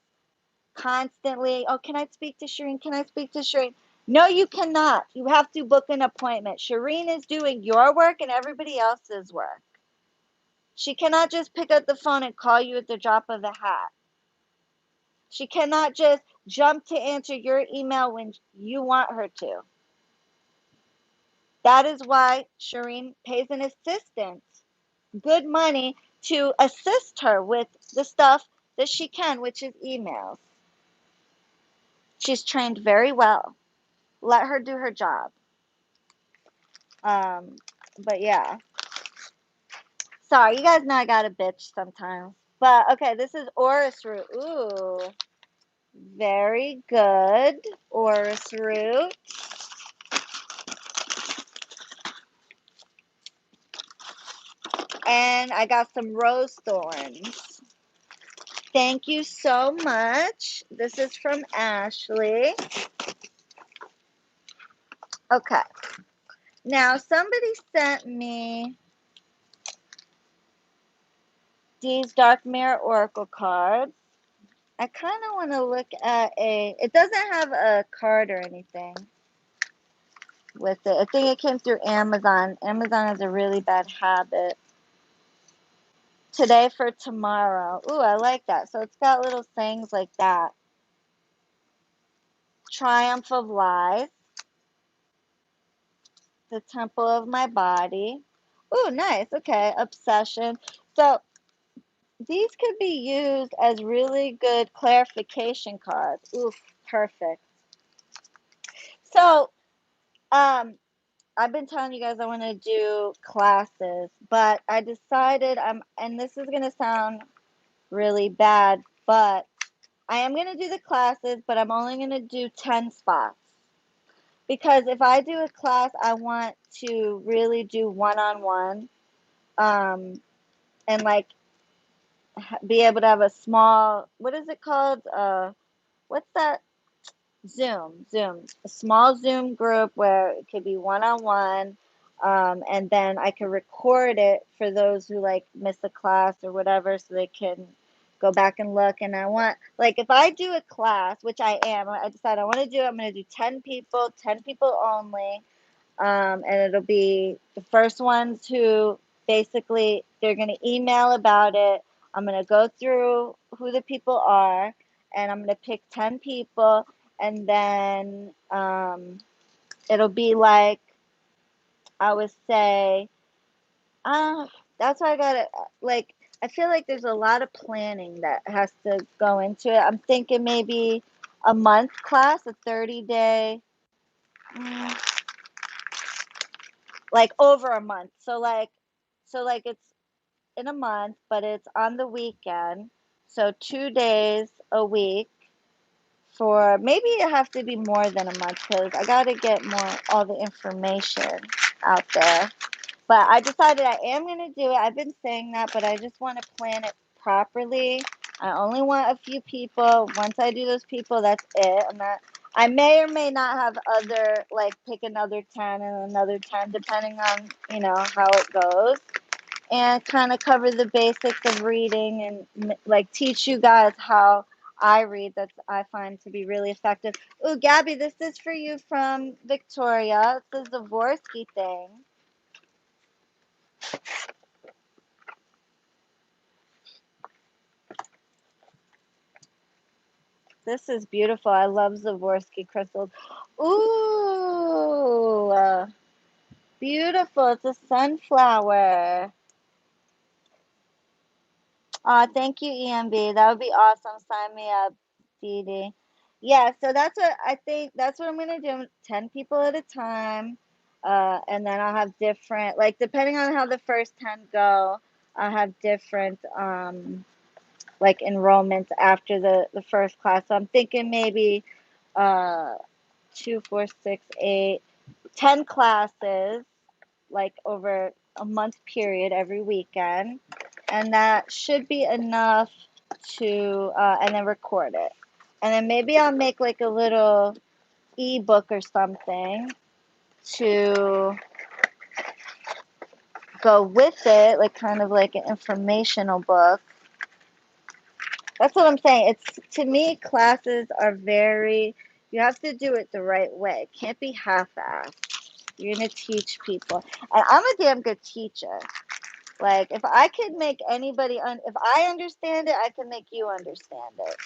constantly, oh, can I speak to Shireen? Can I speak to Shireen? No, you cannot. You have to book an appointment. Shireen is doing your work and everybody else's work. She cannot just pick up the phone and call you at the drop of a hat. She cannot just jump to answer your email when you want her to. That is why Shireen pays an assistant good money to assist her with the stuff that she can, which is emails. She's trained very well. Let her do her job. But yeah. Sorry, you guys know I got a bitch sometimes. But okay, this is orris root. Ooh, very good. Orris root. And I got some rose thorns. Thank you so much. This is from Ashley. Okay. Now, somebody sent me these Dark Mirror Oracle cards. I kind of want to look at it doesn't have a card or anything with it. I think it came through Amazon. Amazon has a really bad habit. Today for tomorrow. Ooh, I like that. So it's got little things like that. Triumph of Lies. The Temple of My Body. Ooh, nice. Okay. Obsession. So these could be used as really good clarification cards. Oof, perfect. So, I've been telling you guys I want to do classes, but I decided and this is going to sound really bad, but I am going to do the classes, but I'm only going to do 10 spots. Because if I do a class, I want to really do one-on-one, and like be able to have a small, what is it called? What's that? Zoom, a small Zoom group where it could be one-on-one, and then I can record it for those who like miss a class or whatever, so they can go back and look. And I want, like, if I do a class, which I decide I want to do, I'm going to do 10 people only, and it'll be the first ones who basically they're going to email about it. I'm going to go through who the people are, and I'm going to pick 10 people, and then it'll be like, I would say, that's why I got to, like, I feel like there's a lot of planning that has to go into it. I'm thinking maybe a month class, a 30-day, like over a month. So like it's in a month, but it's on the weekend. So 2 days a week for maybe it have to be more than a month because I got to get all the information out there. But I decided I am going to do it. I've been saying that, but I just want to plan it properly. I only want a few people. Once I do those people, that's it. I may or may not have other, like, pick another 10 and another 10, depending on, how it goes. And kind of cover the basics of reading and, like, teach you guys how I read that I find to be really effective. Ooh, Gabby, this is for you from Victoria. It's the Zavorsky thing. This is beautiful. I love Zavorsky crystals. Ooh, beautiful. It's a sunflower. Thank you, EMB. That would be awesome. Sign me up, Dee Dee. Yeah, so that's what I think. That's what I'm going to do. 10 people at a time. And then I'll have different, like, depending on how the first 10 go, I'll have different, like, enrollments after the first class. So I'm thinking maybe 2, 4, 6, 8, 10 classes, like over a month period every weekend. And that should be enough to, and then record it. And then maybe I'll make like a little ebook or something to go with it, like kind of like an informational book. That's what I'm saying. It's to me, classes are very. You have to do it the right way. It can't be half-assed. You're gonna teach people, and I'm a damn good teacher. Like if I could make anybody, if I understand it, I can make you understand it.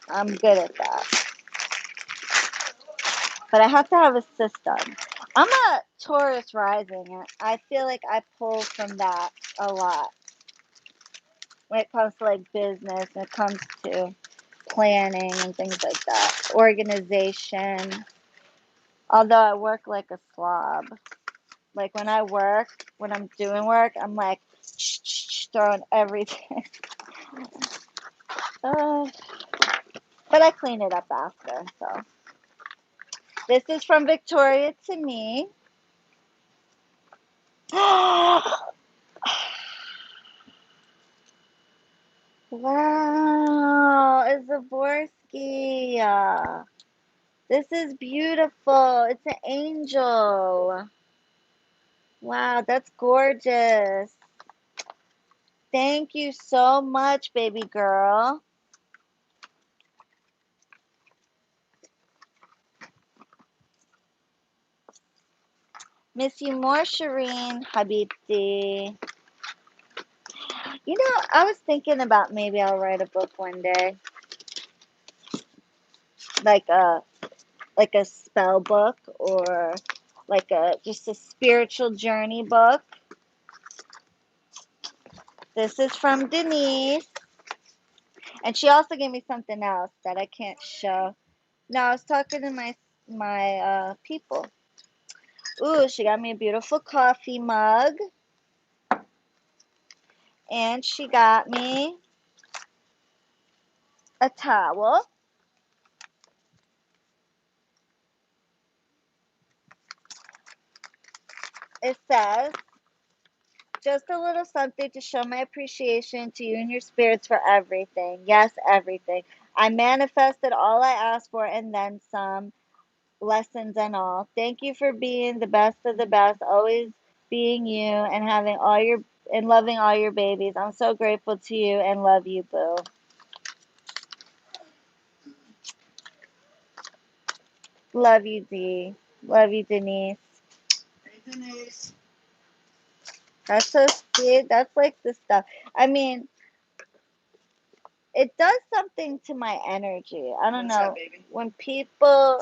I'm good at that. But I have to have a system. I'm a Taurus rising, and I feel like I pull from that a lot when it comes to like business, when it comes to planning and things like that, organization. Although I work like a slob. Like when I work, when I'm doing work, I'm like throwing everything. Uh, but I clean it up after. So this is from Victoria to me. Wow, it's Zavorsky. This is beautiful. It's an angel. Wow, that's gorgeous. Thank you so much, baby girl. Miss you more, Shireen, Habibti. You know, I was thinking about maybe I'll write a book one day, like a spell book or like a just a spiritual journey book. This is from Denise, and she also gave me something else that I can't show. No, I was talking to my people. Ooh, she got me a beautiful coffee mug, and she got me a towel. It says, just a little something to show my appreciation to you and your spirits for everything. Yes, everything. I manifested all I asked for and then some, lessons and all. Thank you for being the best of the best, always being you and having all your and loving all your babies. I'm so grateful to you and love you, boo. Love you, D. Love you, Denise. Hey, Denise. That's so sweet. That's like the stuff. I mean, it does something to my energy. I don't What's that, know. baby? When people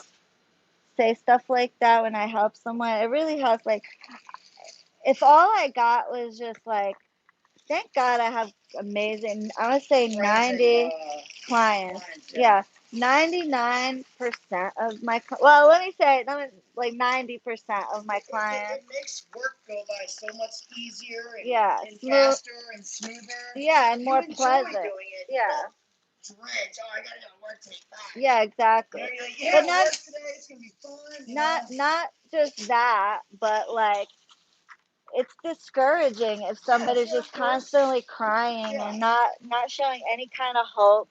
say stuff like that, when I help someone, it really helps. Like, if all I got was just like, thank God I have amazing, I would say Friends and, 90 clients. Yeah, 99% of my, well, let me say, like 90% of my clients. It makes work go by so much easier and, Yeah, and smooth. faster and smoother. Yeah, and You more enjoy pleasant. doing it. Yeah. Dreads. Oh, I gotta go to work today. Bye. Yeah, exactly. You know, you're like, yeah, But not work today. It's gonna be fun. not just that, but like it's discouraging if somebody's just constantly crying and not showing any kind of hope.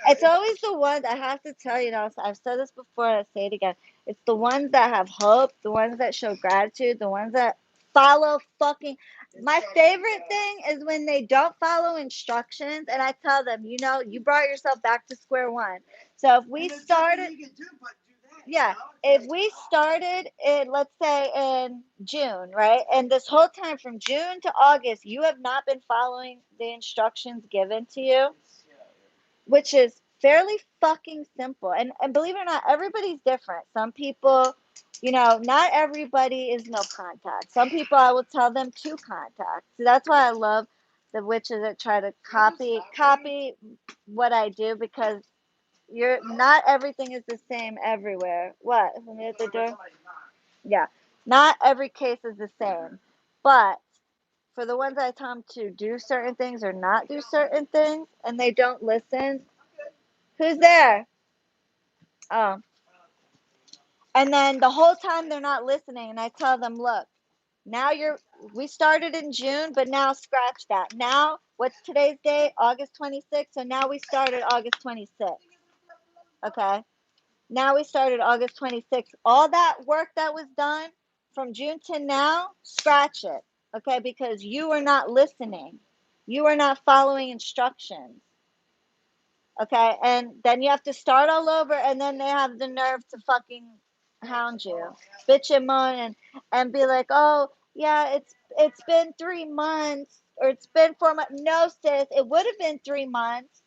It's always the ones, I have to tell you, now I've said this before, I'll say it again. It's the ones that have hope, the ones that show gratitude, the ones that follow fucking. My favorite thing is when they don't follow instructions and I tell them, you brought yourself back to square one. So if we started, yeah, if we started in, let's say in June, right? And this whole time from June to August, you have not been following the instructions given to you, which is fairly fucking simple. And believe it or not, everybody's different. Some people, not everybody is no contact. Some people I will tell them to contact. So that's why I love the witches that try to copy what I do, because you're not everything is the same everywhere. What? Somebody at the door? Yeah. Not every case is the same. But for the ones I tell them to do certain things or not do certain things and they don't listen, who's there? Oh. And then the whole time they're not listening, and I tell them, look, now we started in June, but now scratch that. Now, what's today's date? August 26th. So now we started August 26th. Okay. Now we started August 26th. All that work that was done from June to now, scratch it. Okay. Because you are not listening. You are not following instructions. Okay, and then you have to start all over, and then they have the nerve to fucking hound you, bitch and moan, and be like, oh yeah, it's been 3 months, or it's been 4 months. No, sis, it would have been 3 months,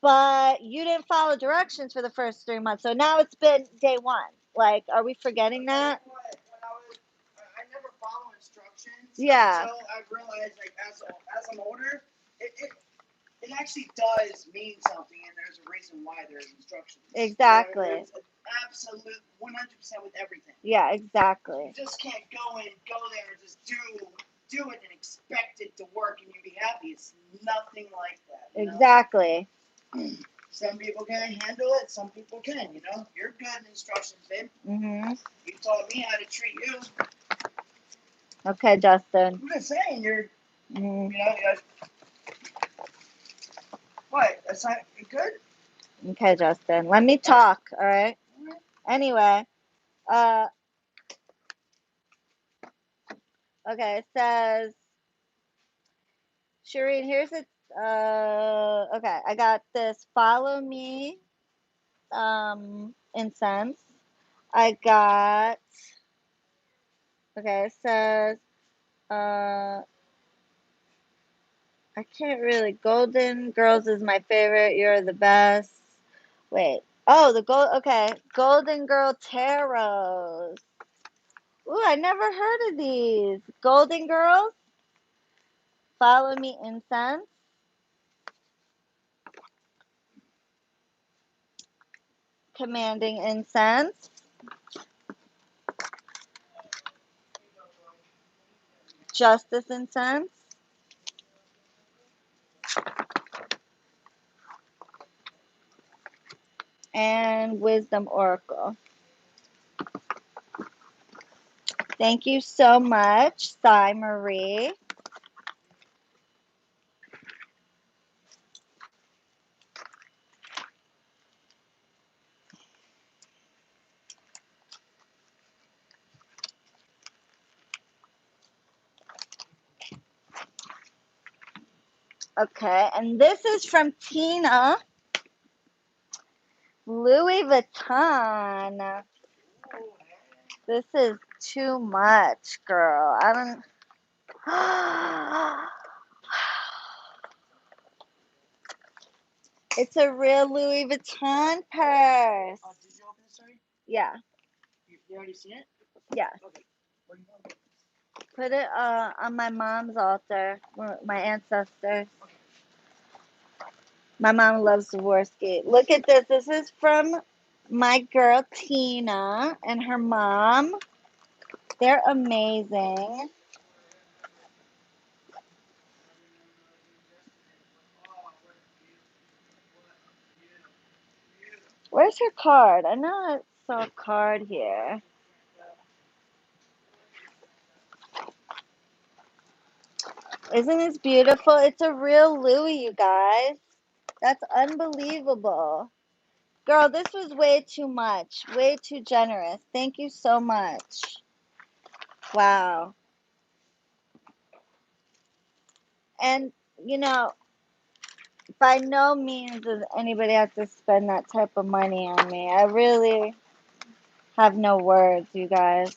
but you didn't follow directions for the first 3 months, so now it's been day one. Like, are we forgetting that? I never follow instructions. Yeah. Until I realized, like, as I'm older, it actually does mean something, and there's a reason why there's instructions. Exactly. It's absolute 100% with everything. Yeah, exactly. You just can't go there and just do it and expect it to work and you be happy. It's nothing like that. Exactly. Some people can handle it. Some people can. You're good in instructions, babe. Mhm. You taught me how to treat you. Okay, Justin. I'm just saying, you're. Mhm. What? That's not good. Okay, Justin. Let me talk. All right. Anyway, okay. It says, Shireen, here's it. Okay, I got this. Follow me. Incense. I got. Okay, it says. I can't really. Golden Girls is my favorite. You're the best. Wait. Oh, the gold. Okay, Golden Girl Tarots. Ooh, I never heard of these. Golden Girls. Follow me, incense. Commanding incense. Justice incense. And wisdom oracle. Thank you so much, Sai Marie. Okay, and this is from Tina. Louis Vuitton. This is too much, girl. I don't. It's a real Louis Vuitton purse. Oh, did you open this already? Yeah. You already seen it? Yeah. Okay. Where do you want it? Put it on my mom's altar, my ancestors. My mom loves Swarovski. Look at this. This is from my girl Tina and her mom. They're amazing. Where's her card? I know I saw a card here. Isn't this beautiful? It's a real Louis, you guys. That's unbelievable. Girl, this was way too much. Way too generous. Thank you so much. Wow. And, by no means does anybody have to spend that type of money on me. I really have no words, you guys.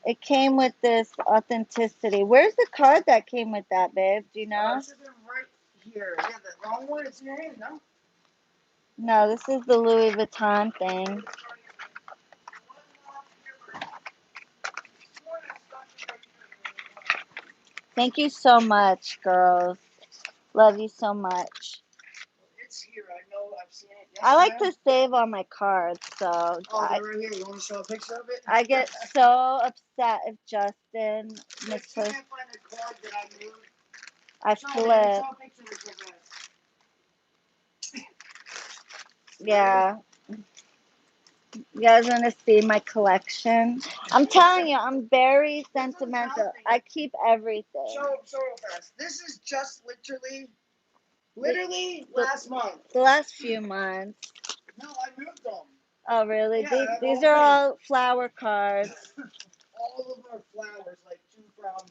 It came with this authenticity. Where's the card that came with that, babe? Do you know? It should have been right here. Yeah, the wrong one. It's in your hand, no? No, this is the Louis Vuitton thing. Thank you so much, girls. Love you so much. It's here. I know. I've seen it. Yes, I like ma'am? to save all my cards, so Oh, they're right here. You want to show a picture of it? I get so upset if Justin If you misplaces. can't find a card that I moved, I show flip. a picture of it real fast. Yeah. You guys want to see my collection? I'm telling you, I'm very sentimental. I keep everything. Show real fast. This is just literally last month. The last few months. No, I moved them. Oh, really? Yeah, These are all flower cards. All of them are flowers, like two from.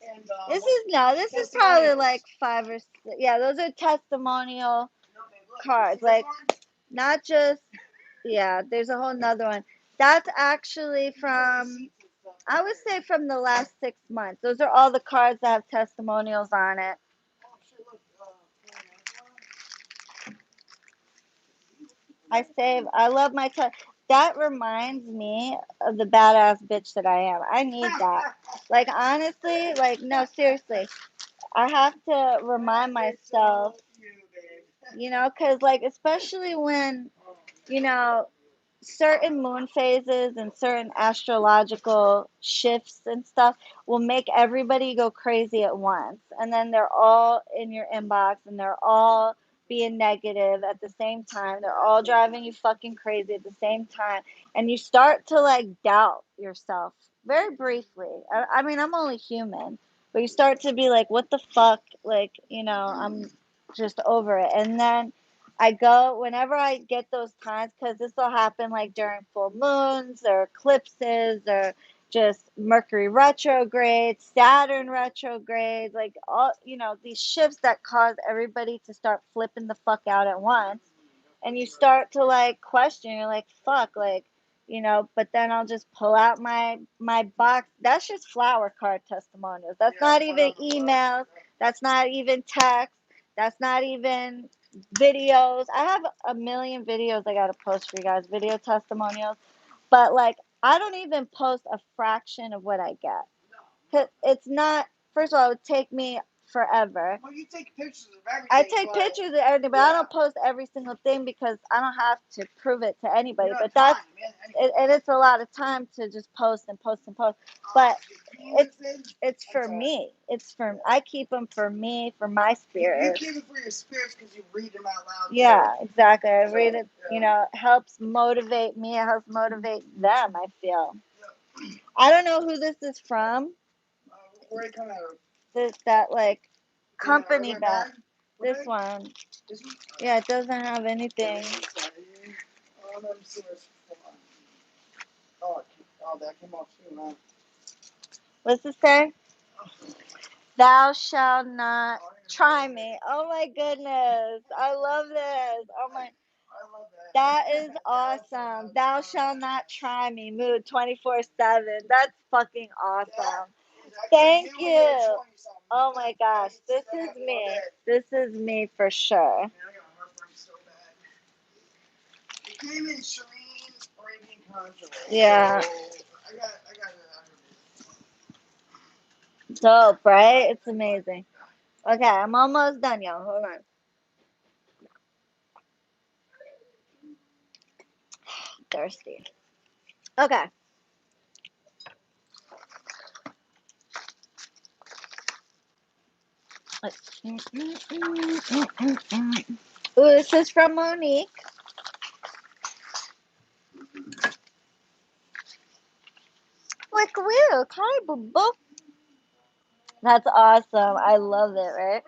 And And this is probably like 5 or 6. Yeah, those are testimonial cards. Like, not just, yeah, there's a whole nother one. That's actually from, I would say, from the last 6 months. Those are all the cards that have testimonials on it. I love my that reminds me of the badass bitch that I am. I need that. Like, honestly, like, no, seriously. I have to remind myself, because, like, especially when, you know, certain moon phases and certain astrological shifts and stuff will make everybody go crazy at once. And then they're all in your inbox and they're all being negative at the same time. They're all driving you fucking crazy at the same time. And you start to like doubt yourself very briefly. I mean, I'm only human, but you start to be like, what the fuck? Like, I'm just over it. And then I go whenever I get those times, because this will happen like during full moons or eclipses or just Mercury retrograde, Saturn retrograde, like all, these shifts that cause everybody to start flipping the fuck out at once. And you start to like question, you're like, fuck, like, but then I'll just pull out my box. That's just flower card testimonials. That's not even emails. That's not even text. That's not even videos. I have a million videos I gotta post for you guys, video testimonials. But like, I don't even post a fraction of what I get. 'Cause it's not. First of all, it would take me forever. Well, you take pictures of everything. I take pictures of everything, but I don't post every single thing because I don't have to prove it to anybody. But that's and it's a lot of time to just post and post and post. But it's for me. I keep them for me, for my spirit. You keep it for your spirits because you read them out loud. Yeah, exactly. I read it. It helps motivate me. It helps motivate them. I feel. I don't know who this is from. Where it come out of? That like company bag. This one. Yeah, it doesn't have anything. Oh, that came off too, man. What's it say? Thou shalt not try me. Oh my goodness. I love this. Oh my. That is awesome. Thou shalt not try me. Mood 24/7. That's fucking awesome. Thank you. Oh my gosh. This is me. This is me for sure. It came in Shireen Arabian Contra. Yeah. So I got it. Dope, right? It's amazing. Okay, I'm almost done, y'all. Hold on. Thirsty. Okay. Ooh, this is from Monique. Like real, hi, boo boo. That's awesome. I love it, right?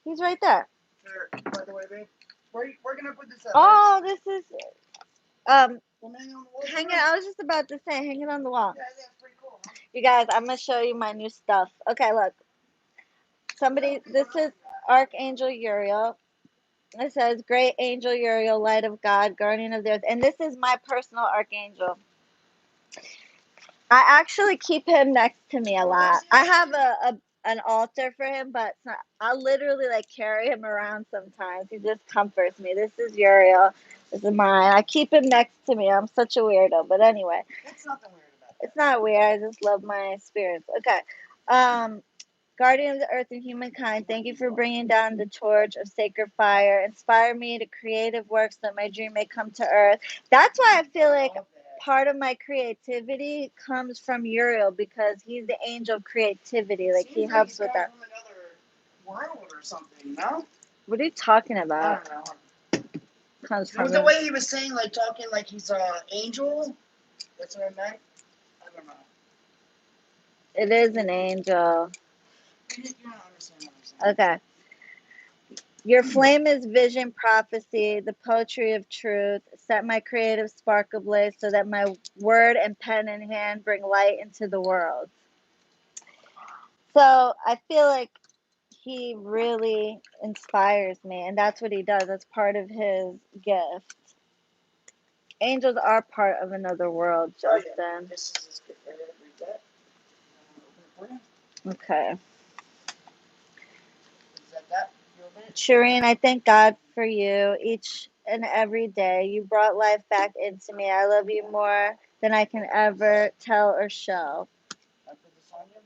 He's right there. Sure. By the way, babe, where can I put this at? Oh, this is Well, hang it. I was just about to say, hang it on the wall. Yeah, that's pretty cool. Huh? You guys, I'm gonna show you my new stuff. Okay, look. This is Archangel Uriel. It says, Great Angel Uriel, Light of God, Guardian of the Earth. And this is my personal Archangel. I actually keep him next to me a lot. I have an altar for him, but I literally like carry him around sometimes. He just comforts me. This is Uriel. This is mine. I keep him next to me. I'm such a weirdo. But anyway. It's nothing weird about that. It's not weird. I just love my spirits. Okay. Guardian of the earth and humankind, thank you for bringing down the torch of sacred fire. Inspire me to creative works that my dream may come to earth. That's why I feel like part of my creativity comes from Uriel, because he's the angel of creativity. Like, he helps with that. From another world or something, no? What are you talking about? I don't know. Comes from The way he was saying, like, talking like he's an angel, that's what I meant. I don't know. It is an angel. You don't understand what I'm saying. Okay. Your flame is vision, prophecy, the poetry of truth. Set my creative spark ablaze so that my word and pen in hand bring light into the world. So I feel like he really inspires me, and that's what he does. That's part of his gift. Angels are part of another world, Oh, yeah. Justin. This is good for her. Read that. Open it for you. Okay. Is that? You open it? Shireen, I thank God for you each and every day. You brought life back into me. I love you more than I can ever tell or show. I put this on you.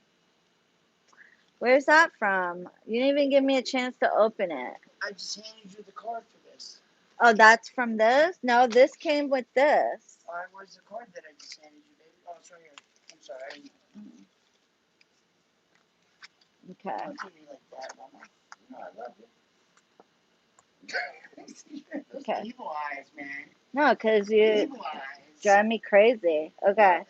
Where's that from? You didn't even give me a chance to open it. I just handed you the card for this. Oh, that's from this? No, this came with this. All right, where's the card that I just handed you, baby? Oh, it's right here. I'm sorry. I didn't. Okay. Don't treat me like that, Mama. You know I love you. Those Okay. evil eyes, man. No, because you Evil eyes. drive me crazy. Okay.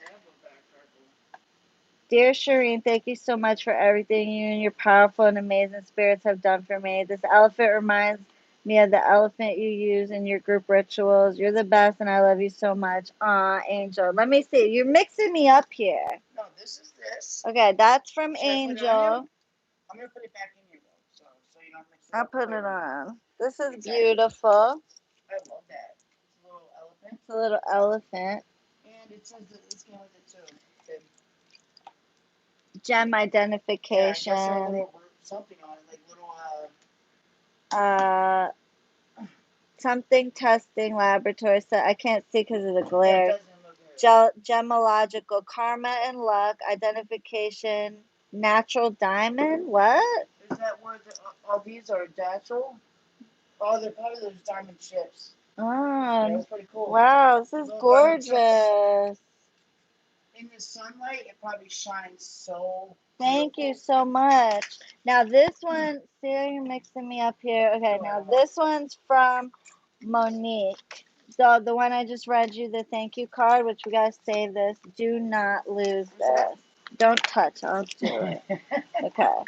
Dear Shireen, thank you so much for everything you and your powerful and amazing spirits have done for me. This elephant reminds me of the elephant you use in your group rituals. You're the best, and I love you so much. Aw, Angel. Let me see. You're mixing me up here. No, this is this. Okay, that's from Should I put it on Angel. you? I'm gonna put it back in here though, so you don't mix it I'll up. put it on. This is Exactly. beautiful. I love that. It's a little elephant. It's a little elephant. And it says that it's came with it too. Good. Gem Yeah, I guess a identification. little something on it, like little Something testing laboratory. So I can't see because of the yeah, it glare. doesn't look good. Gemological karma and luck identification. Natural diamond. What? Is that where all these are natural? Oh, they're probably those diamond chips. Yeah, Oh, that's pretty cool. wow, this is Little diamond chips. gorgeous. In the sunlight, it probably shines so Thank beautiful. you so much. Now this one, see how you're mixing me up here? Okay, now this one's from Monique. So the one I just read you, the thank you card, which we gotta save this. Do not lose this. Don't touch, I'll do it. Okay. I love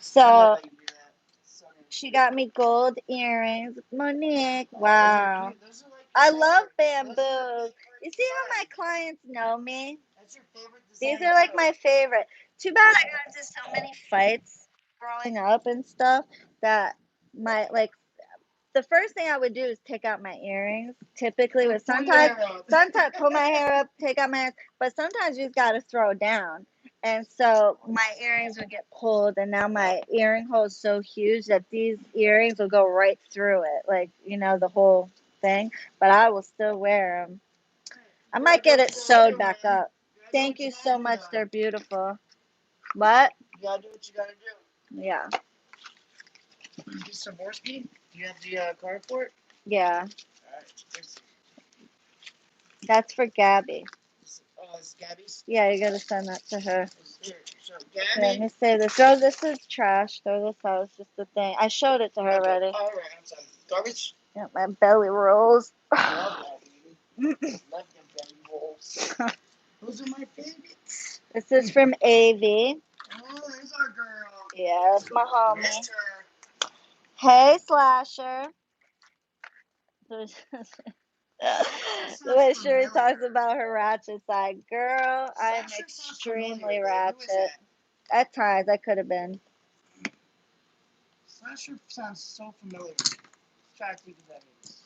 So how you do that. So nice. she got me gold earrings. Monique, Oh, wow. those are like I your love favorite. Those are your bamboo. favorite You see how my design. clients know me? That's your favorite These design are like too. my favorite. Too bad I got into so many fights growing up and stuff that my like the first thing I would do is take out my earrings. Typically, with Pull your hair sometimes pull my hair up, take out my hands, but sometimes you just gotta throw down. And so my earrings would get pulled, and now my earring hole is so huge that these earrings will go right through it, like the whole thing. But I will still wear them. I might get it sewed back up. Thank you so much. They're beautiful. What? You gotta do what you gotta do. Yeah. Mr. Borsky, do you have the card for it? Yeah. Alright. That's for Gabby. It's Gabby's. Yeah, you gotta send that to her. Here, so Yeah, Gabby. let me say this. Oh, this is trash. Throw this out. It's just a thing. I showed it to her already. Alright, I'm sorry. Garbage? Yeah, my belly rolls. Love that, baby. Love them belly rolls. Those are my favorites. This is from Avi. Oh, there's our girl. Yeah, that's my homie. Missed her. Hey, Slasher. The way Shuri talks about her ratchet side. Girl, I'm extremely ratchet. At times, I could have been. Slasher sounds so familiar. Try to think of that is.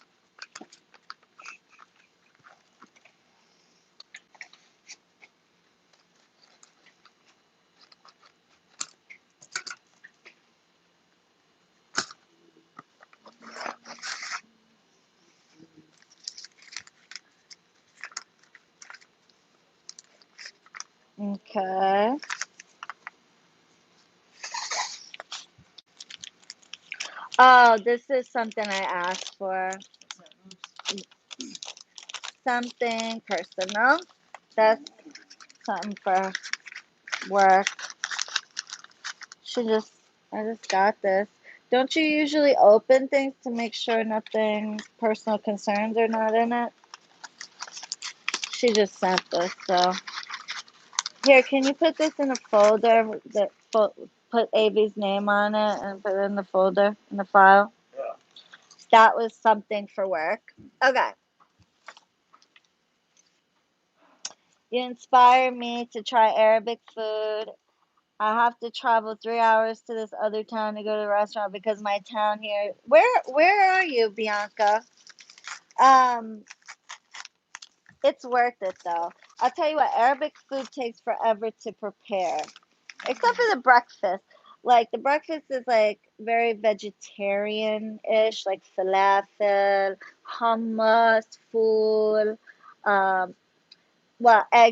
Okay. Oh, this is something I asked for. Something personal. That's something for work. I just got this. Don't you usually open things to make sure nothing personal concerns are not in it? She just sent this, so. Here, can you put this in a folder that put Avi's name on it and put it in the folder, in the file? Yeah. That was something for work. Okay. You inspire me to try Arabic food I have to travel 3 hours to this other town to go to the restaurant because my town here. Where are you, Bianca? Um, it's worth it though. I'll tell you what, Arabic food takes forever to prepare, except for the breakfast. Like the breakfast is like very vegetarian-ish, like falafel, hummus, fool, um, well, egg